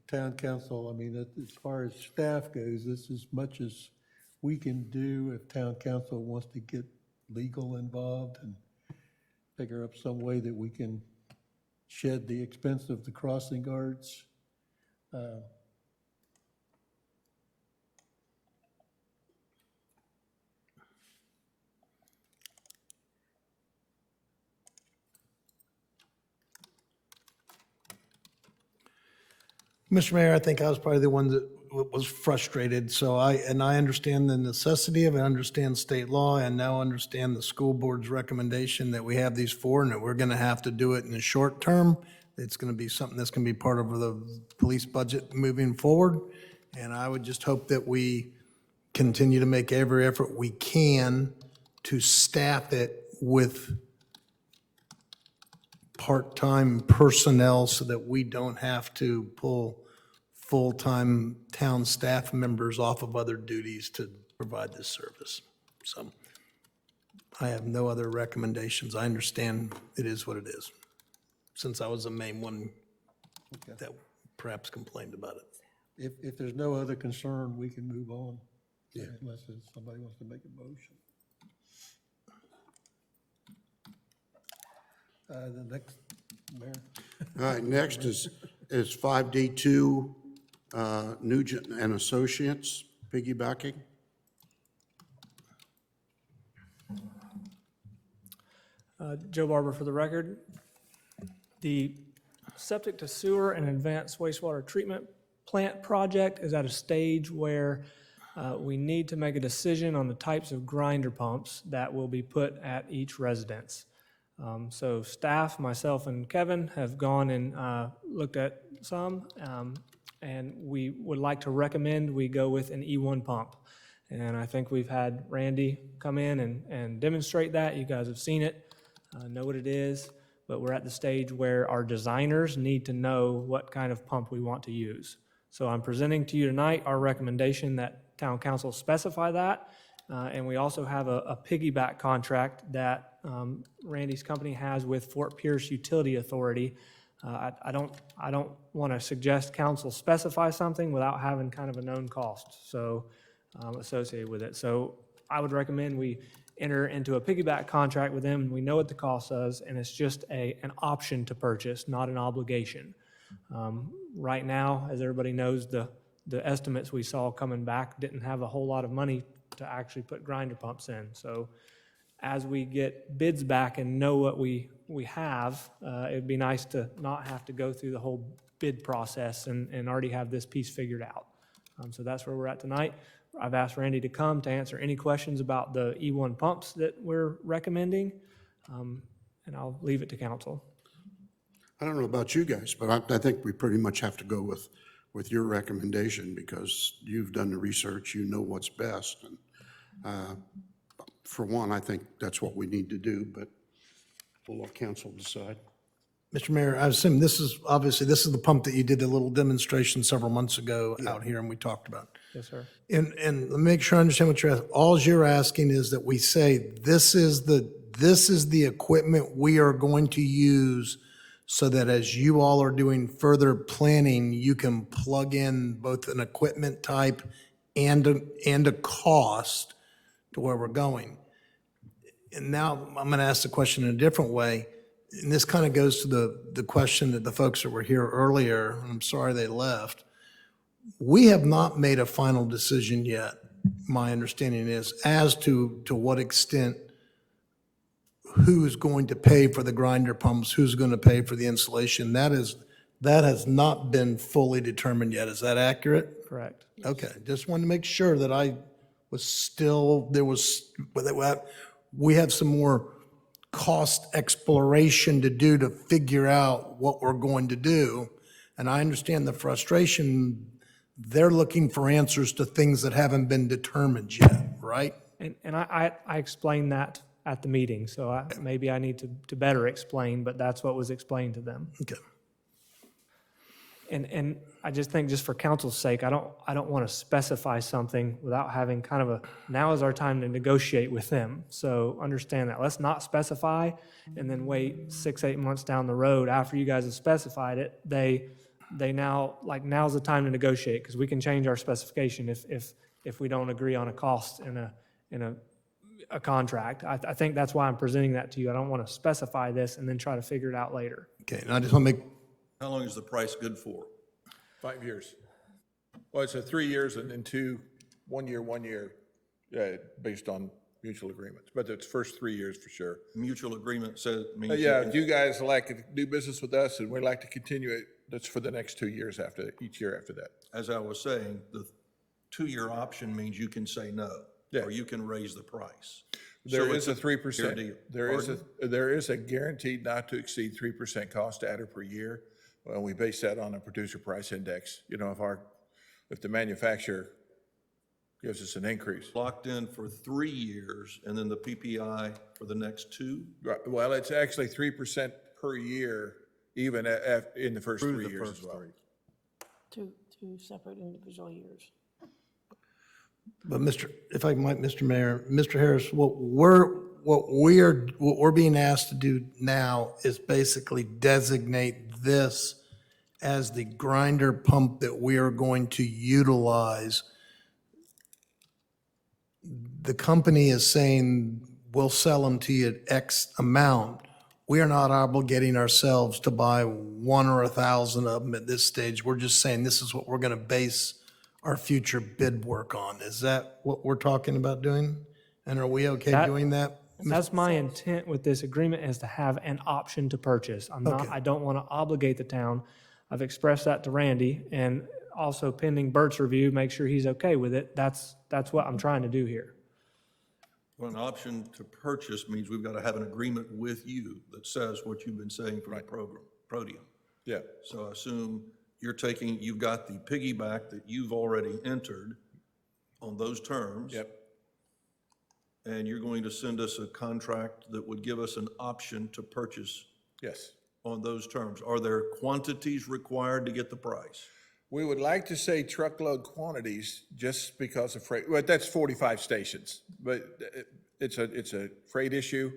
town council, I mean, as far as staff goes, this is as much as we can do. If town council wants to get legal involved and figure up some way that we can shed the expense of the crossing guards. Mr. Mayor, I think I was probably the one that was frustrated. So I understand the necessity of it, I understand state law, and now understand the school board's recommendation that we have these four and that we're going to have to do it in the short term. It's going to be something that's going to be part of the police budget moving forward. And I would just hope that we continue to make every effort we can to staff it with part-time personnel so that we don't have to pull full-time town staff members off of other duties to provide this service. So I have no other recommendations. I understand it is what it is, since I was the main one that perhaps complained about it. If there's no other concern, we can move on. Yeah. Unless somebody wants to make a motion. The next, Mayor. All right, next is 5D2, Nugent and Associates, piggybacking. Joe Barber for the record. The septic to sewer and advanced wastewater treatment plant project is at a stage where we need to make a decision on the types of grinder pumps that will be put at each residence. So staff, myself and Kevin have gone and looked at some, and we would like to recommend we go with an E1 pump. And I think we've had Randy come in and demonstrate that. You guys have seen it, know what it is, but we're at the stage where our designers need to know what kind of pump we want to use. So I'm presenting to you tonight our recommendation that town council specify that. And we also have a piggyback contract that Randy's company has with Fort Pierce Utility Authority. I don't want to suggest council specify something without having kind of a known cost associated with it. So I would recommend we enter into a piggyback contract with them. We know what the cost is, and it's just an option to purchase, not an obligation. Right now, as everybody knows, the estimates we saw coming back didn't have a whole lot of money to actually put grinder pumps in. So as we get bids back and know what we have, it'd be nice to not have to go through the whole bid process and already have this piece figured out. So that's where we're at tonight. I've asked Randy to come to answer any questions about the E1 pumps that we're recommending, and I'll leave it to council. I don't know about you guys, but I think we pretty much have to go with your recommendation because you've done the research, you know what's best. And for one, I think that's what we need to do, but we'll let council decide. Mr. Mayor, I assume this is the pump that you did a little demonstration several months ago out here and we talked about. Yes, sir. And let me make sure I understand what you're asking. All you're asking is that we say, this is the equipment we are going to use so that as you all are doing further planning, you can plug in both an equipment type and a cost to where we're going. And now I'm going to ask the question in a different way. And this kind of goes to the question that the folks that were here earlier, and I'm sorry they left. We have not made a final decision yet, my understanding is, as to what extent who's going to pay for the grinder pumps, who's going to pay for the installation. That That has not been fully determined yet. Is that accurate? Correct. Okay, just wanted to make sure that I was still, we have some more cost exploration to do to figure out what we're going to do. And I understand the frustration. They're looking for answers to things that haven't been determined yet, right? And I explained that at the meeting, so maybe I need to better explain, but that's what was explained to them. Okay. And I just think, just for council's sake, I don't want to specify something without having kind of now is our time to negotiate with them. So understand that. Let's not specify and then wait 6-8 months down the road after you guys have specified it. They now, like, now's the time to negotiate, because we can change our specification if we don't agree on a cost in a contract. I think that's why I'm presenting that to you. I don't want to specify this and then try to figure it out later. Okay, and I just want to make, How long is the price good for? 5 years. Well, it's a 3 years and then 1 year, based on mutual agreements. But it's first 3 years for sure. Mutual agreement says, means. Yeah, if you guys like to do business with us and we'd like to continue it, that's for the next 2 years after, each year after that. As I was saying, the 2-year option means you can say no. Yeah. Or you can raise the price. There So is it's a 3%. deal. There is a guaranteed not to exceed 3% cost adder per year. Well, we base that on a producer price index. You know, if the manufacturer gives us an increase. Locked in for 3 years and then the PPI for the next 2? Right, well, it's actually 3% per year, even in the first 3 years as well. Two separate individual years. but if I might, Mr. Mayor, Mr. Harris, what we're being asked to do now is basically designate this as the grinder pump that we are going to utilize. The company is saying, we'll sell them to you at X amount. We are not obligating ourselves to buy 1 or 1,000 of them at this stage. We're just saying this is what we're going to base our future bid work on. Is that what we're talking about doing? And are we okay doing that? That's my intent with this agreement, is to have an option to purchase. I don't want to obligate the town. I've expressed that to Randy, and also pending Bert's review, make sure he's okay with it. That's what I'm trying to do here. Well, an option to purchase means we've got to have an agreement with you that says what you've been saying for the program, Prodium. Yeah. So I assume you've got the piggyback that you've already entered on those terms. Yep. And you're going to send us a contract that would give us an option to purchase Yes. on those terms. Are there quantities required to get the price? We would like to say truckload quantities just because of freight. Well, that's 45 stations, but it's a freight issue.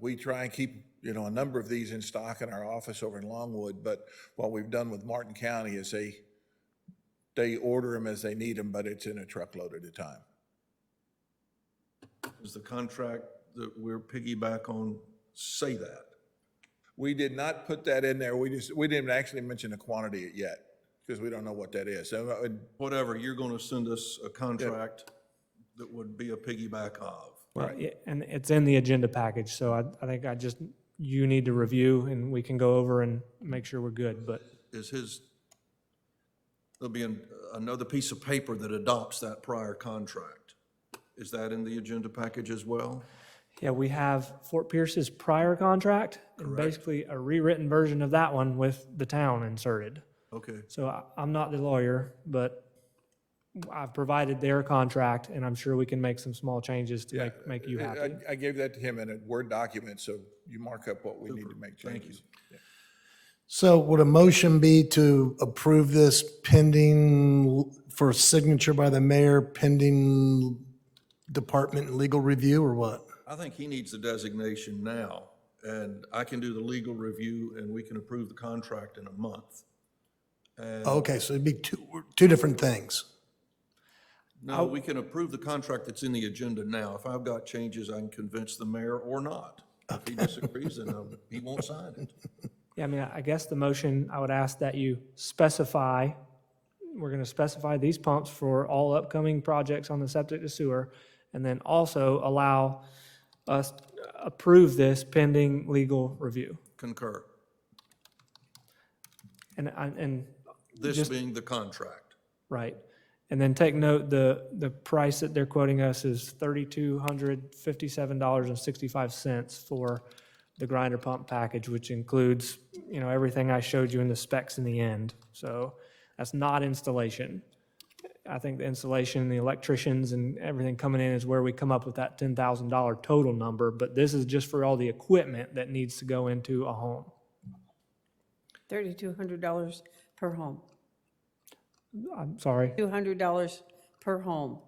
We try and keep, a number of these in stock in our office over in Longwood, but what we've done with Martin County is they order them as they need them, but it's in a truckload at a time. Does the contract that we're piggyback on say that? We did not put that in there. We didn't actually mention the quantity yet, because we don't know what that is. So, Whatever, you're going to send us a contract that would be a piggyback of. Right. Yeah, and it's in the agenda package, so I think you need to review, and we can go over and make sure we're good, but. There'll be another piece of paper that adopts that prior contract. Is that in the agenda package as well? Yeah, we have Fort Pierce's prior contract, and basically a rewritten version of that one with the town inserted. Okay. So I'm not the lawyer, but I've provided their contract, and I'm sure we can make some small changes to make you happy. I gave that to him in a Word document, so you mark up what we need to make changes. Thank you. So would a motion be to approve this pending, for signature by the mayor, pending department and legal review, or what? I think he needs the designation now, and I can do the legal review, and we can approve the contract in a month. And Okay, so it'd be two different things. no, we can approve the contract that's in the agenda now. If I've got changes, I can convince the mayor or not. If he disagrees, then he won't sign it. Yeah, I mean, I guess the motion, I would ask that you specify, we're going to specify these pumps for all upcoming projects on the septic to sewer, and then also allow us to approve this pending legal review. Concur. And This being the contract. right. And then take note, the price that they're quoting us is $3,257.65 for the grinder pump package, which includes, everything I showed you in the specs in the end. So that's not installation. I think the installation, the electricians and everything coming in is where we come up with that $10,000 total number, but this is just for all the equipment that needs to go into a home. $3,200 per home. I'm sorry. $200 per home,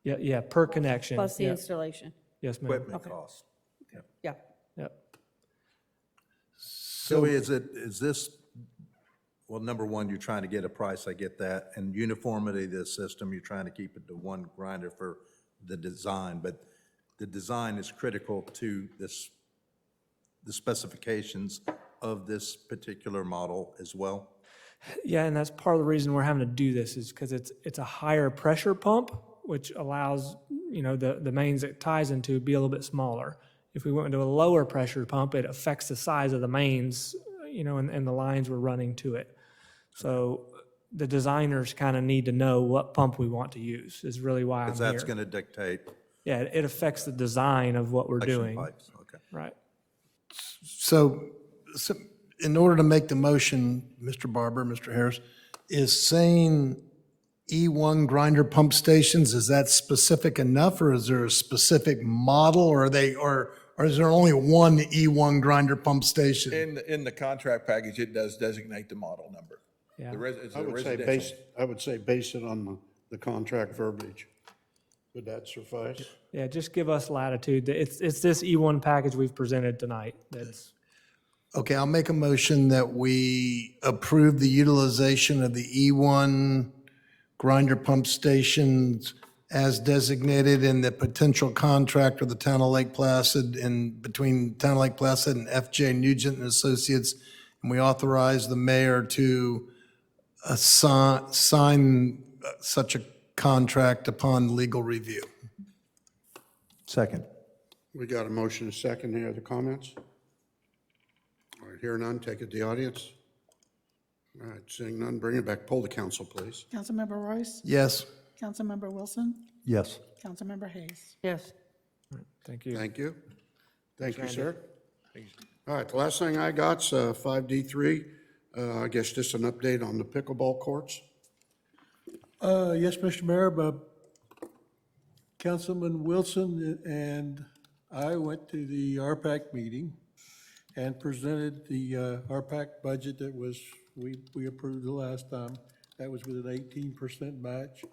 Yeah, per connection. plus the Yeah. installation. Yes, ma'am. Equipment costs. Yeah. Yep. So is this, well, number one, you're trying to get a price, I get that, and uniformity of the system, you're trying to keep it to one grinder for the design, but the design is critical to the specifications of this particular model as well? Yeah, and that's part of the reason we're having to do this is because it's a higher pressure pump, which allows, the mains it ties into be a little bit smaller. If we went into a lower pressure pump, it affects the size of the mains, and the lines we're running to it. So the designers kind of need to know what pump we want to use is really why I'm here. Because that's going to dictate Yeah, it affects the design of what we're suction doing. pipes, okay. Right. So in order to make the motion, Mr. Barber, Mr. Harris, is saying E1 grinder pump stations, is that specific enough, or is there a specific model, or is there only one E1 grinder pump station? In the contract package, it does designate the model number. Yeah. It's I a would say residential. base it on the contract verbiage. Would that suffice? Yeah, just give us latitude. It's this E1 package we've presented tonight. That's, Okay, I'll make a motion that we approve the utilization of the E1 grinder pump stations as designated in the potential contract of the Town of Lake Placid and between Town of Lake Placid and F.J. Nugent and Associates. And we authorize the mayor to sign such a contract upon legal review. Second. We got a motion, a second. Any other comments? All right, hear none, take it to the audience. All right, seeing none, bring it back. Poll the council, please. Councilmember Royce? Yes. Councilmember Wilson? Yes. Councilmember Hayes? Yes. thank you. Thank you. Thank you, sir. All right, the last thing I got's 5D3. I guess just an update on the pickleball courts. Yes, Mr. Mayor, but Councilman Wilson and I went to the RPAC meeting and presented the RPAC budget that we approved the last time. That was with an 18% match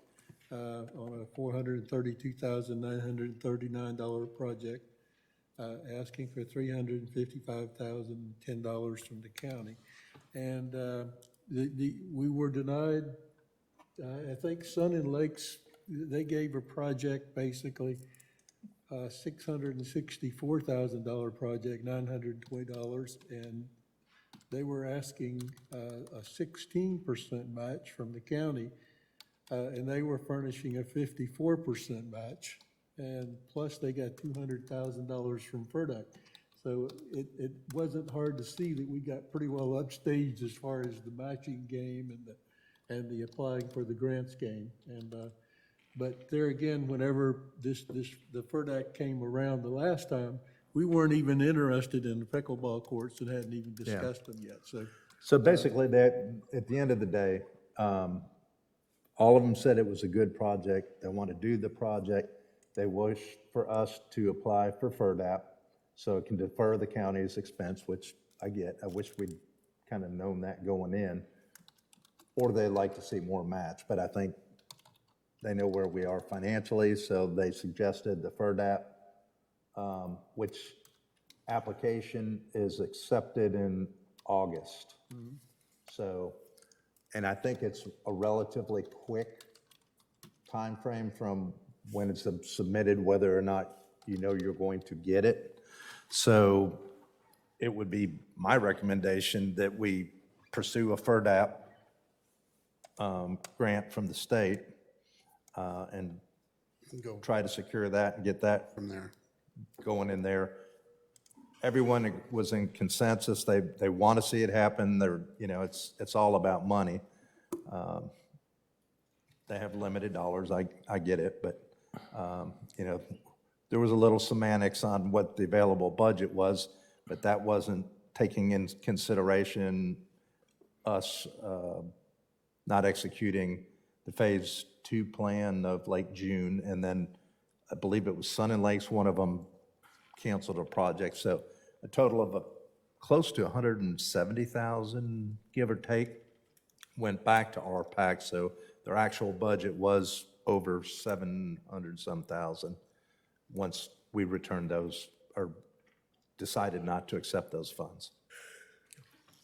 on a $432,939 project, asking for $355,010 from the county. And we were denied, I think Sun and Lakes, they gave a project basically $664,000 project, $920, and they were asking a 16% match from the county, and they were furnishing a 54% match, and plus they got $200,000 from FERDAC. So it wasn't hard to see that we got pretty well upstaged as far as the matching game and the applying for the grants game. And but there again, whenever the FERDAC came around the last time, we weren't even interested in the pickleball courts and hadn't even discussed them yet. So basically, that, at the end of the day, all of them said it was a good project. They want to do the project. They wish for us to apply for FERDAP so it can defer the county's expense, which I get. I wish we'd kind of known that going in. Or they'd like to see more match, but I think they know where we are financially, so they suggested the FERDAP, which application is accepted in August. So, and I think it's a relatively quick time frame from when it's submitted, whether or not you know you're going to get it. So it would be my recommendation that we pursue a FERDAP grant from the state and try to secure that and get that from there going in there. everyone was in consensus. They want to see it happen. They're, it's all about money. They have limited dollars. I get it, but, there was a little semantics on what the available budget was, but that wasn't taking in consideration us not executing the Phase 2 plan of Lake June, and then I believe it was Sun and Lakes, one of them canceled a project. So a total of close to 170,000, give or take, went back to RPAC. So their actual budget was over 700-some thousand once we returned those, or decided not to accept those funds.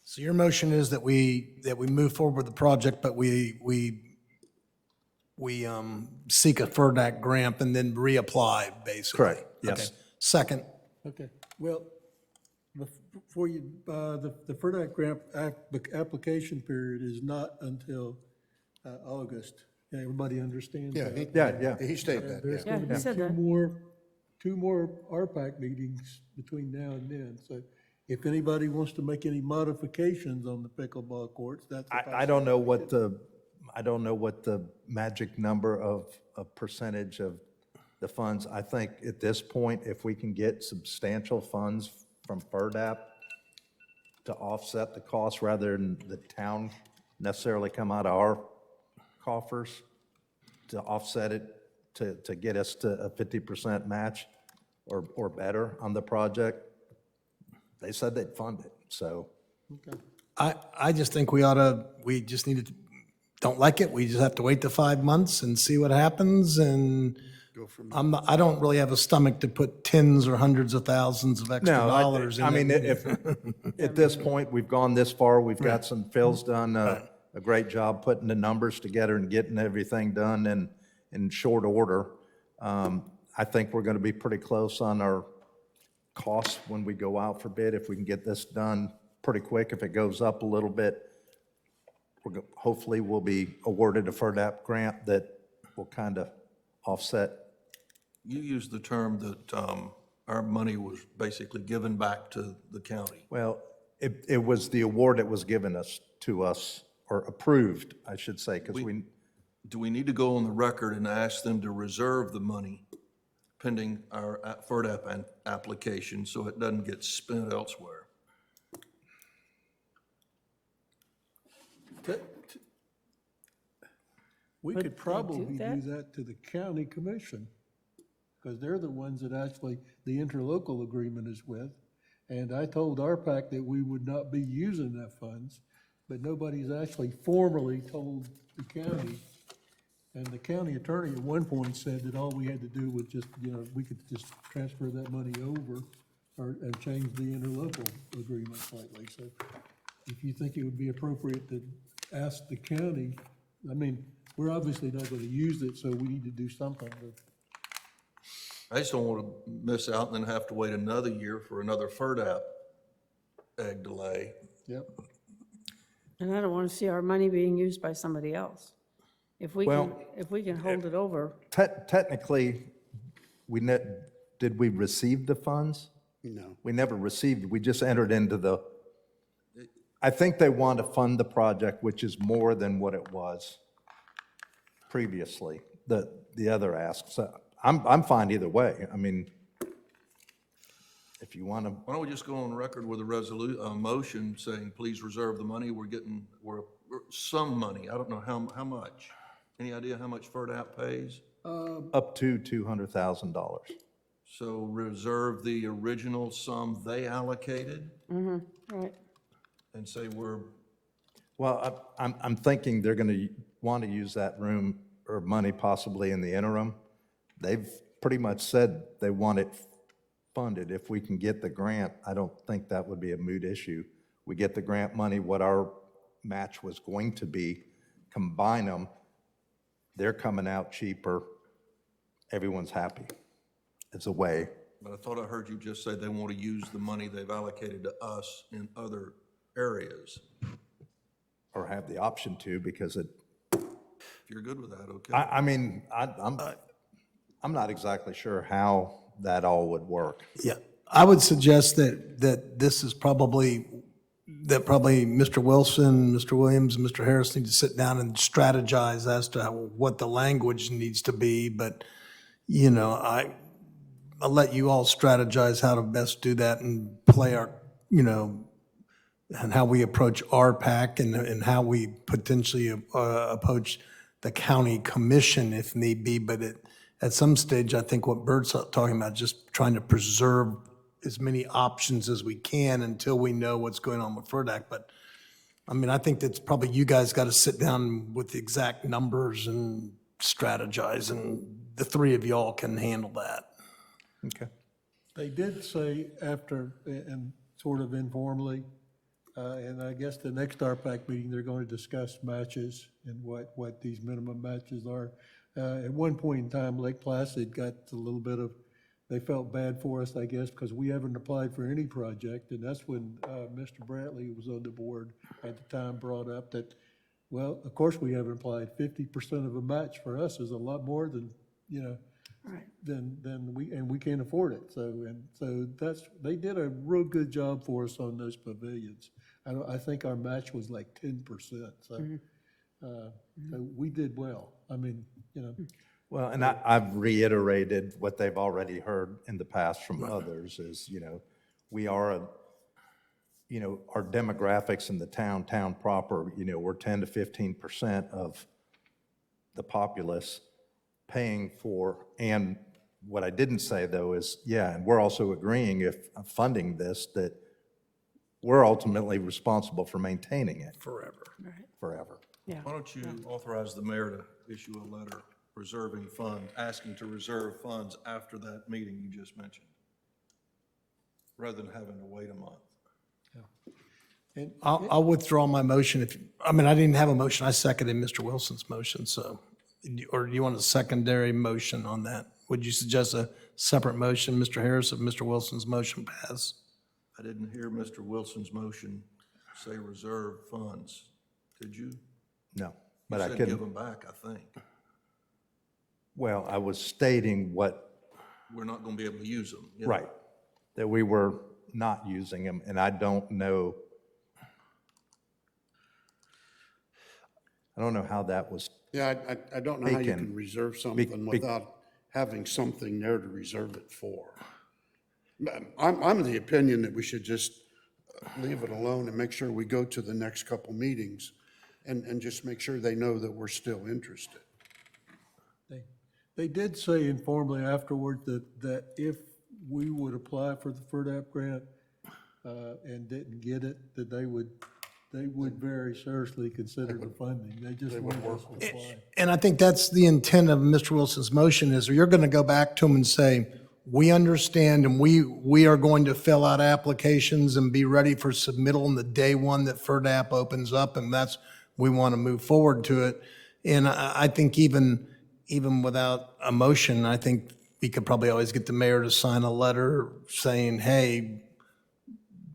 So your motion is that we move forward with the project, but we seek a FERDAC grant and then reapply, basically? Correct, yes. Okay. Second. Okay, well, before you, the FERDAC grant application period is not until August. Yeah, everybody understands Yeah, that? he stated that, There's yeah. going to he said be that. two more RPAC meetings between now and then. So if anybody wants to make any modifications on the pickleball courts, that's. I don't know what the magic number of percentage of the funds. I think at this point, if we can get substantial funds from FERDAP to offset the cost rather than the town necessarily come out of our coffers to offset it, to get us to a 50% match or better on the project, they said they'd fund it, so. I just think we just need to, don't like it, we just have to wait the 5 months and see what happens, and I don't really have a stomach to put tens or hundreds of thousands of extra dollars in it. I mean, if, at this point, we've gone this far, we've got Phil's done a great job putting the numbers together and getting everything done in short order. I think we're gonna be pretty close on our costs when we go out for bid. If we can get this done pretty quick, if it goes up a little bit, hopefully we'll be awarded a FERDAP grant that will kind of offset. You used the term that our money was basically given back to the county. Well, it was the award that was given to us, or approved, I should say, because we. Do we need to go on the record and ask them to reserve the money pending our FERDAP application so it doesn't get spent elsewhere? We Would could they probably do that? do that to the county commission, because they're the ones that actually, the interlocal agreement is with. And I told RPAC that we would not be using that funds, but nobody's actually formally told the county. And the county attorney at one point said that all we had to do was just, we could just transfer that money over and change the interlocal agreement slightly. So if you think it would be appropriate to ask the county, I mean, we're obviously not going to use it, so we need to do something. I just don't want to miss out and then have to wait another year for another FERDAP egg delay. Yep. And I don't want to see our money being used by somebody else. If we can, Well, if we can hold it over, Technically, did we receive the funds? No. We never received, we just entered into I think they want to fund the project, which is more than what it was previously, the other asks. So I'm fine either way. I mean, if you want to. Why don't we just go on record with a motion saying, please reserve the money, we're some money, I don't know how much. Any idea how much FERDAP pays? Up to $200,000. So reserve the original sum they allocated right? and say Well, I'm thinking they're going to want to use that room or money possibly in the interim. They've pretty much said they want it funded. If we can get the grant, I don't think that would be a moot issue. We get the grant money, what our match was going to be, combine them, they're coming out cheaper, everyone's happy. It's a way. But I thought I heard you just say they want to use the money they've allocated to us in other areas. Or have the option to, because it. If you're good with that, okay. I mean, I'm not exactly sure how that all would work. Yeah, I would suggest that this is probably Mr. Wilson, Mr. Williams, and Mr. Harris need to sit down and strategize as to what the language needs to be, but, you know, I'll let you all strategize how to best do that and play our, you know, and how we approach RPAC and how we potentially approach the county commission if need be, but at some stage, I think what Bert's talking about, just trying to preserve as many options as we can until we know what's going on with FERDAC. But, I mean, I think that's probably you guys got to sit down with the exact numbers and strategize, and the three of y'all can handle that. Okay. They did say after, and sort of informally, and I guess the next RPAC meeting, they're going to discuss matches and what these minimum matches are. At one point in time, Lake Placid got a little bit of, they felt bad for us, I guess, because we haven't applied for any project. And that's when Mr. Brantley was on the board at the time, brought up that, well, of course we haven't applied. 50% of a match for us is a lot more than, you know, than we can't afford it. So that's, they did a real good job for us on those pavilions. I think our match was like 10%. So, so we did well. I mean, you know. Well, and I've reiterated what they've already heard in the past from others is, you know, we are you know, our demographics in the town proper, you know, we're 10 to 15% of the populace paying for, and what I didn't say though is, yeah, and we're also agreeing if funding this, that we're ultimately responsible for maintaining it. Forever. Forever. Yeah. Why don't you authorize the mayor to issue a letter reserving funds, asking to reserve funds after that meeting you just mentioned, rather than having to wait a month? I'll withdraw my motion if, I mean, I didn't have a motion. I seconded Mr. Wilson's motion, so, or do you want a secondary motion on that? Would you suggest a separate motion, Mr. Harris, if Mr. Wilson's motion passed? I didn't hear Mr. Wilson's motion say reserve funds. Did you? No, but I You said can. give them back, I think. Well, I was stating what. We're not going to be able to use them. you know? Right, that we were not using them, and I don't know. I don't know how that was. Yeah, I don't know how you Taken. can reserve something without having something there to reserve it for. I'm of the opinion that we should just leave it alone and make sure we go to the next couple meetings and just make sure they know that we're still interested. They did say informally afterward that if we would apply for the FERDAP grant and didn't get it, that they would very seriously consider the funding. They just wanted us to apply. And I think that's the intent of Mr. Wilson's motion is you're going to go back to him and say, we understand and we are going to fill out applications and be ready for submittal on the day one that FERDAP opens up, and we want to move forward to it. And I think even without a motion, I think we could probably always get the mayor to sign a letter saying, hey,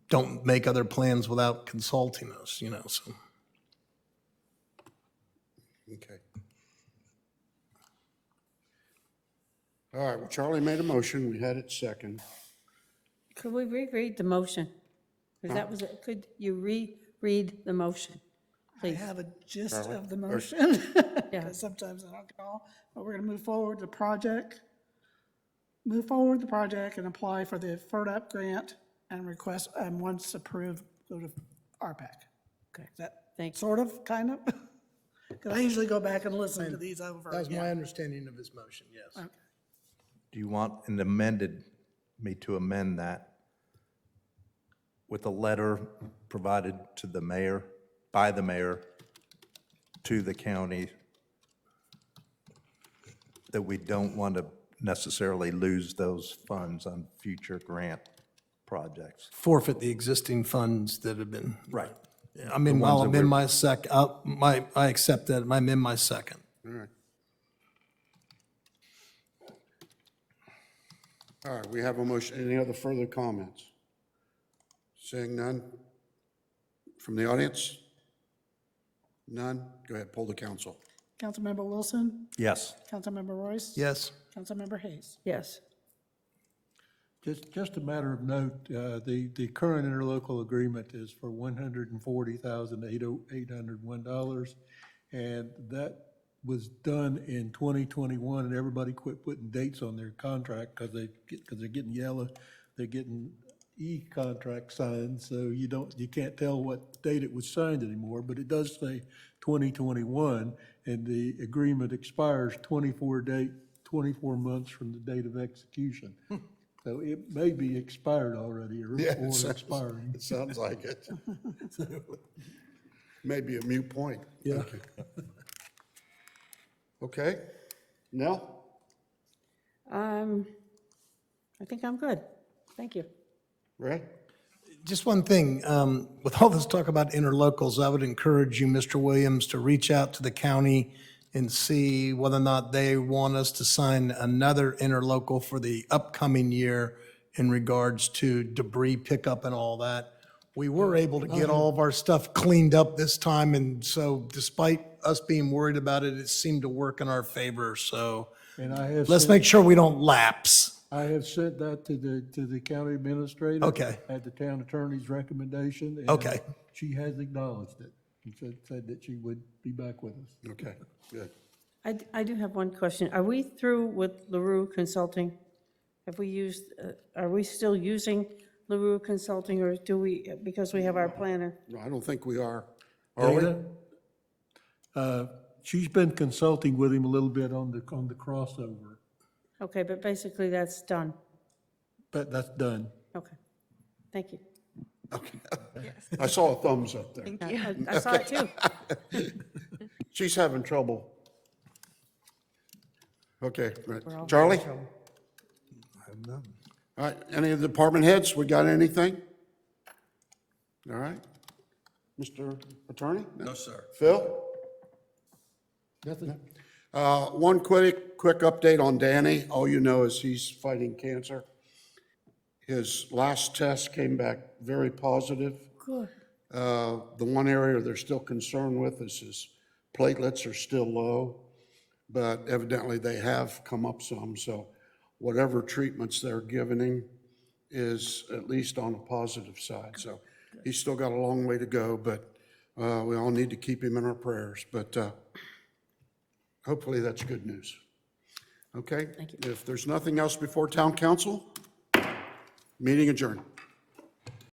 don't make other plans without consulting us, you know, so. Okay. All right, well, Charlie made a motion, we had it second. Could we reread the motion? Because that was, could you reread the motion, I please? have a gist Charlie? of the motion. Yeah. Because sometimes I don't get all, but we're gonna move forward the project. Move forward the project and apply for the FERDAP grant and request, and once approved, go to RPAC. Okay. Is that Thank you. sort of, kind of? Because I usually go back and listen to these over That's my again. understanding of his motion, yes. Okay. Do you want me to amend that with a letter provided to the mayor, by the mayor, to the county, that we don't want to necessarily lose those funds on future grant projects? Forfeit the existing funds that have been. Right. I mean, The ones I'll that amend we're- my I accept that, I amend my second. All right. All right, we have a motion. Any other further comments? Seeing none? From the audience? None? Go ahead, poll the council. Councilmember Wilson, Yes. Councilmember Royce. Yes. Councilmember Hayes. Yes. Just a matter of note, the current interlocal agreement is for $140,801, and that was done in 2021, and everybody quit putting dates on their contract because they're getting yellow, they're getting e-contract signed, so you can't tell what date it was signed anymore, but it does say 2021, and the agreement expires 24 months from the date of execution. So it may be expired already or expiring. It sounds like it. Maybe a moot point. Yeah. Okay. Nell? I think I'm good. Thank you. Ray? Just one thing, with all this talk about interlocals, I would encourage you, Mr. Williams, to reach out to the county and see whether or not they want us to sign another interlocal for the upcoming year in regards to debris pickup and all that. We were able to get all of our stuff cleaned up this time, and so despite us being worried about it, it seemed to work in our favor, so And I have let's sent- make sure we don't lapse. I have sent that to the county administrator. Okay. At the town attorney's recommendation. and Okay. She has acknowledged it and said that she would be back with us. Okay, good. I do have one question. Are we through with LaRue Consulting? Have we used, are we still using LaRue Consulting, or do we, because we have our planner? No, I don't think we are. Are we? Dana, she's been consulting with him a little bit on the crossover, Okay, but basically that's done. but that's done. Okay, thank you. I saw a thumbs up there. Thank you. I saw it too. She's having trouble. Okay, right. We're all Charlie? having trouble. All right, any of the department heads, we got anything? All right. Mr. Attorney? No, sir. Phil? Nothing. One quick update on Danny. All you know is he's fighting cancer. His last test came back very positive. Good. The one area they're still concerned with is his platelets are still low, but evidently they have come up some, so whatever treatments they're giving him is at least on a positive side. So he's still got a long way to go, but we all need to keep him in our prayers. But hopefully that's good news. Okay? Thank you. If there's nothing else before town council, meeting adjourned.